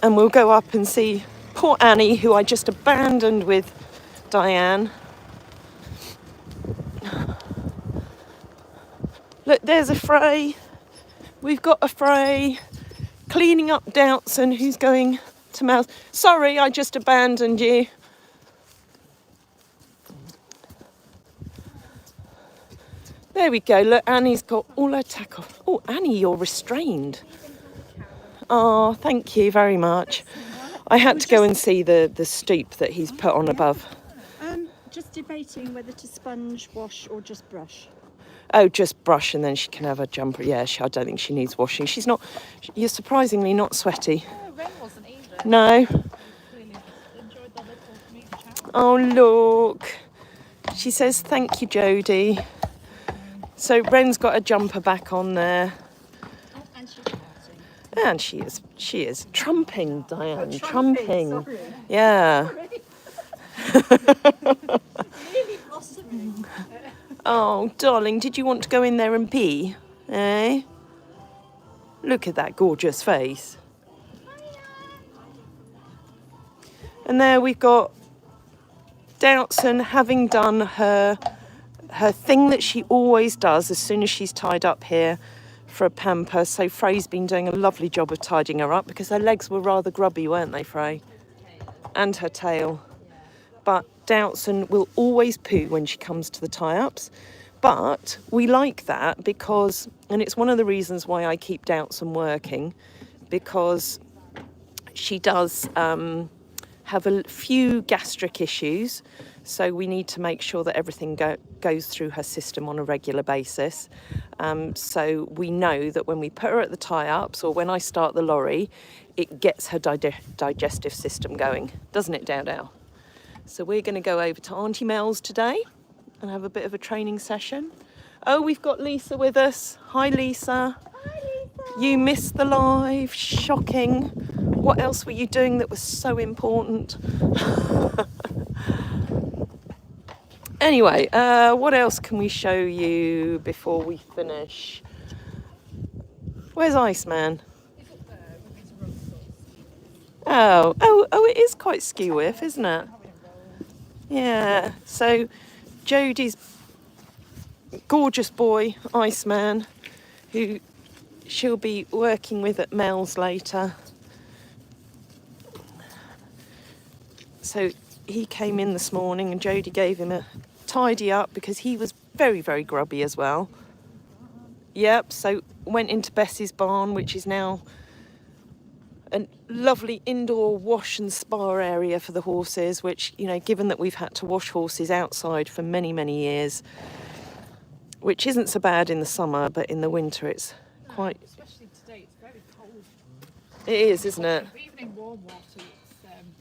[SPEAKER 1] And we'll go up and see poor Annie, who I just abandoned with Diane. Look, there's a Frey. We've got a Frey cleaning up Doubtson, who's going to Mouse. Sorry, I just abandoned you. There we go. Look, Annie's got all her tackle. Oh, Annie, you're restrained. Oh, thank you very much. I had to go and see the stoop that he's put on above.
[SPEAKER 3] Just debating whether to sponge, wash, or just brush.
[SPEAKER 1] Oh, just brush and then she can have a jumper. Yeah, I don't think she needs washing. She's not, you're surprisingly not sweaty.
[SPEAKER 2] Ren wasn't either.
[SPEAKER 1] No.
[SPEAKER 2] Clearly enjoyed the little meet chat.
[SPEAKER 1] Oh, look. She says, thank you, Jodie. So Ren's got a jumper back on there.
[SPEAKER 3] Oh, and she's farting.
[SPEAKER 1] And she is. Trumping, Diane, trumping.
[SPEAKER 3] Sorry.
[SPEAKER 1] Yeah.
[SPEAKER 3] Really blossoming.
[SPEAKER 1] Oh, darling, did you want to go in there and pee? Eh? Look at that gorgeous face. And there we've got Doubtson having done her thing that she always does as soon as she's tied up here for a pamper. So Frey's been doing a lovely job of tidying her up because her legs were rather grubby, weren't they, Frey? And her tail. But Doubtson will always poo when she comes to the tie-ups. But we like that because, and it's one of the reasons why I keep Doubtson working, because she does have a few gastric issues. So we need to make sure that everything goes through her system on a regular basis. So we know that when we put her at the tie-ups or when I start the lorry, it gets her digestive system going. Doesn't it, Dow Dow? So we're going to go over to Auntie Mel's today and have a bit of a training session. Oh, we've got Lisa with us. Hi, Lisa.
[SPEAKER 3] Hi, Lisa.
[SPEAKER 1] You missed the live. Shocking. What else were you doing that was so important? Anyway, what else can we show you before we finish? Where's Iceman?
[SPEAKER 2] He's up there with his run sauce.
[SPEAKER 1] Oh, it is quite skew-whiff, isn't it? Yeah, so Jodie's gorgeous boy, Iceman, who she'll be working with at Mel's later. So he came in this morning and Jodie gave him a tidy up because he was very, very grubby as well. Yep, so went into Bessie's barn, which is now a lovely indoor wash and spa area for the horses, which, you know, given that we've had to wash horses outside for many, many years, which isn't so bad in the summer, but in the winter it's quite...
[SPEAKER 2] Especially today, it's very cold.
[SPEAKER 1] It is, isn't it?
[SPEAKER 2] But even in warm water,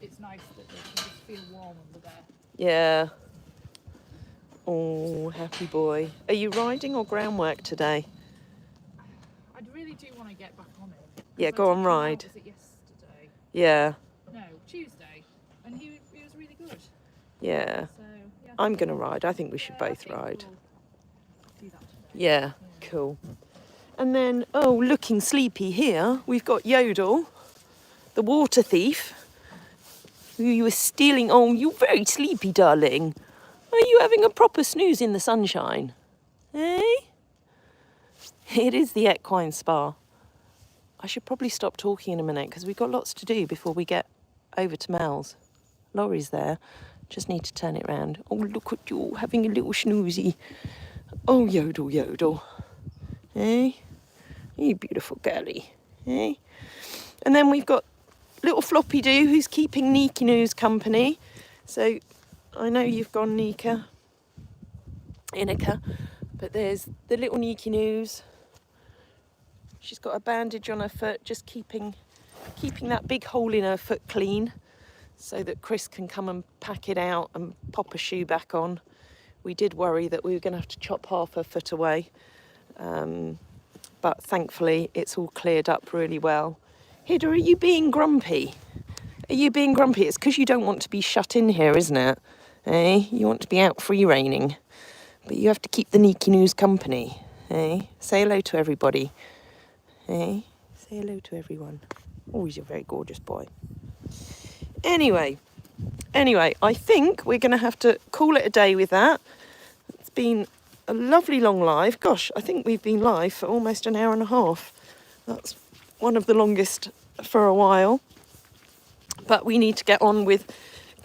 [SPEAKER 2] it's nice that they can just feel warm under there.
[SPEAKER 1] Yeah. Oh, happy boy. Are you riding or groundwork today?
[SPEAKER 2] I really do want to get back on it.
[SPEAKER 1] Yeah,
[SPEAKER 2] 'Cause
[SPEAKER 1] go
[SPEAKER 2] I
[SPEAKER 1] on
[SPEAKER 2] took him out,
[SPEAKER 1] ride.
[SPEAKER 2] Was it yesterday?
[SPEAKER 1] Yeah,
[SPEAKER 2] No, Tuesday. And he was really good.
[SPEAKER 1] yeah.
[SPEAKER 2] So, yeah,
[SPEAKER 1] I'm going to ride. I think we should
[SPEAKER 2] I
[SPEAKER 1] both
[SPEAKER 2] think
[SPEAKER 1] ride.
[SPEAKER 2] we'll do that today.
[SPEAKER 1] Yeah, cool. And then, oh, looking sleepy here, we've got Yodel, the water thief, who you were stealing. Oh, you're very sleepy, darling. Are you having a proper snooze in the sunshine? Eh? It is the equine spa. I should probably stop talking in a minute because we've got lots to do before we get over to Mel's. Laurie's there. Just need to turn it round. Oh, look at you having a little snoozy. Oh, Yodel, Yodel. Eh? You beautiful girlie. Eh? And then we've got little Floppy Doo who's keeping Nikinu's company. So I know you've gone, Inika, but But there's the little Niki News. She's got a bandage on her foot, just keeping that big hole in her foot clean so that Chris can come and pack it out and pop a shoe back on. We did worry that we were going to have to chop half her foot away. But thankfully it's all cleared up really well. Hida, are you being grumpy? Are you being grumpy? It's because you don't want to be shut in here, isn't it? Eh? You want to be out free reigning. But you have to keep the Niki News company. Eh? Say hello to everybody. Eh? Say hello to everyone. Oh, he's a very gorgeous boy. Anyway, I think we're going to have to call it a day with that. It's been a lovely long live. Gosh, I think we've been live for almost an hour and a half. That's one of the longest for a while. But we need to get on with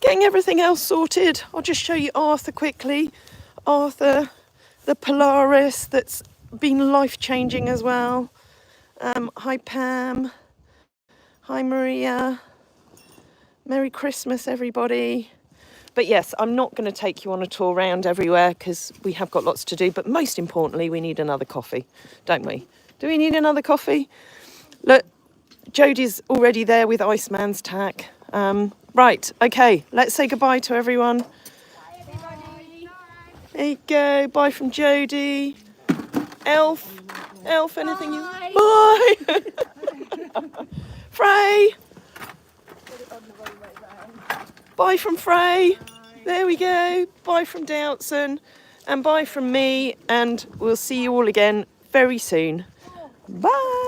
[SPEAKER 1] getting everything else sorted. I'll just show you Arthur quickly. Arthur, the Polaris, that's been life-changing as well. Hi Pam. Hi Maria. Merry Christmas, everybody. But yes, I'm not going to take you on a tour around everywhere because we have got lots to do. But most importantly, we need another coffee, don't we? Do we need another coffee? Look, Jodie's already there with Iceman's tack. Right, okay, let's say goodbye to everyone. Bye, everybody. There you go. Bye from Jodie. Elf, anything you... Bye! Frey! Bye from Frey. There we go. Bye from Doubtson. And bye from me. And we'll see you all again very soon. Bye!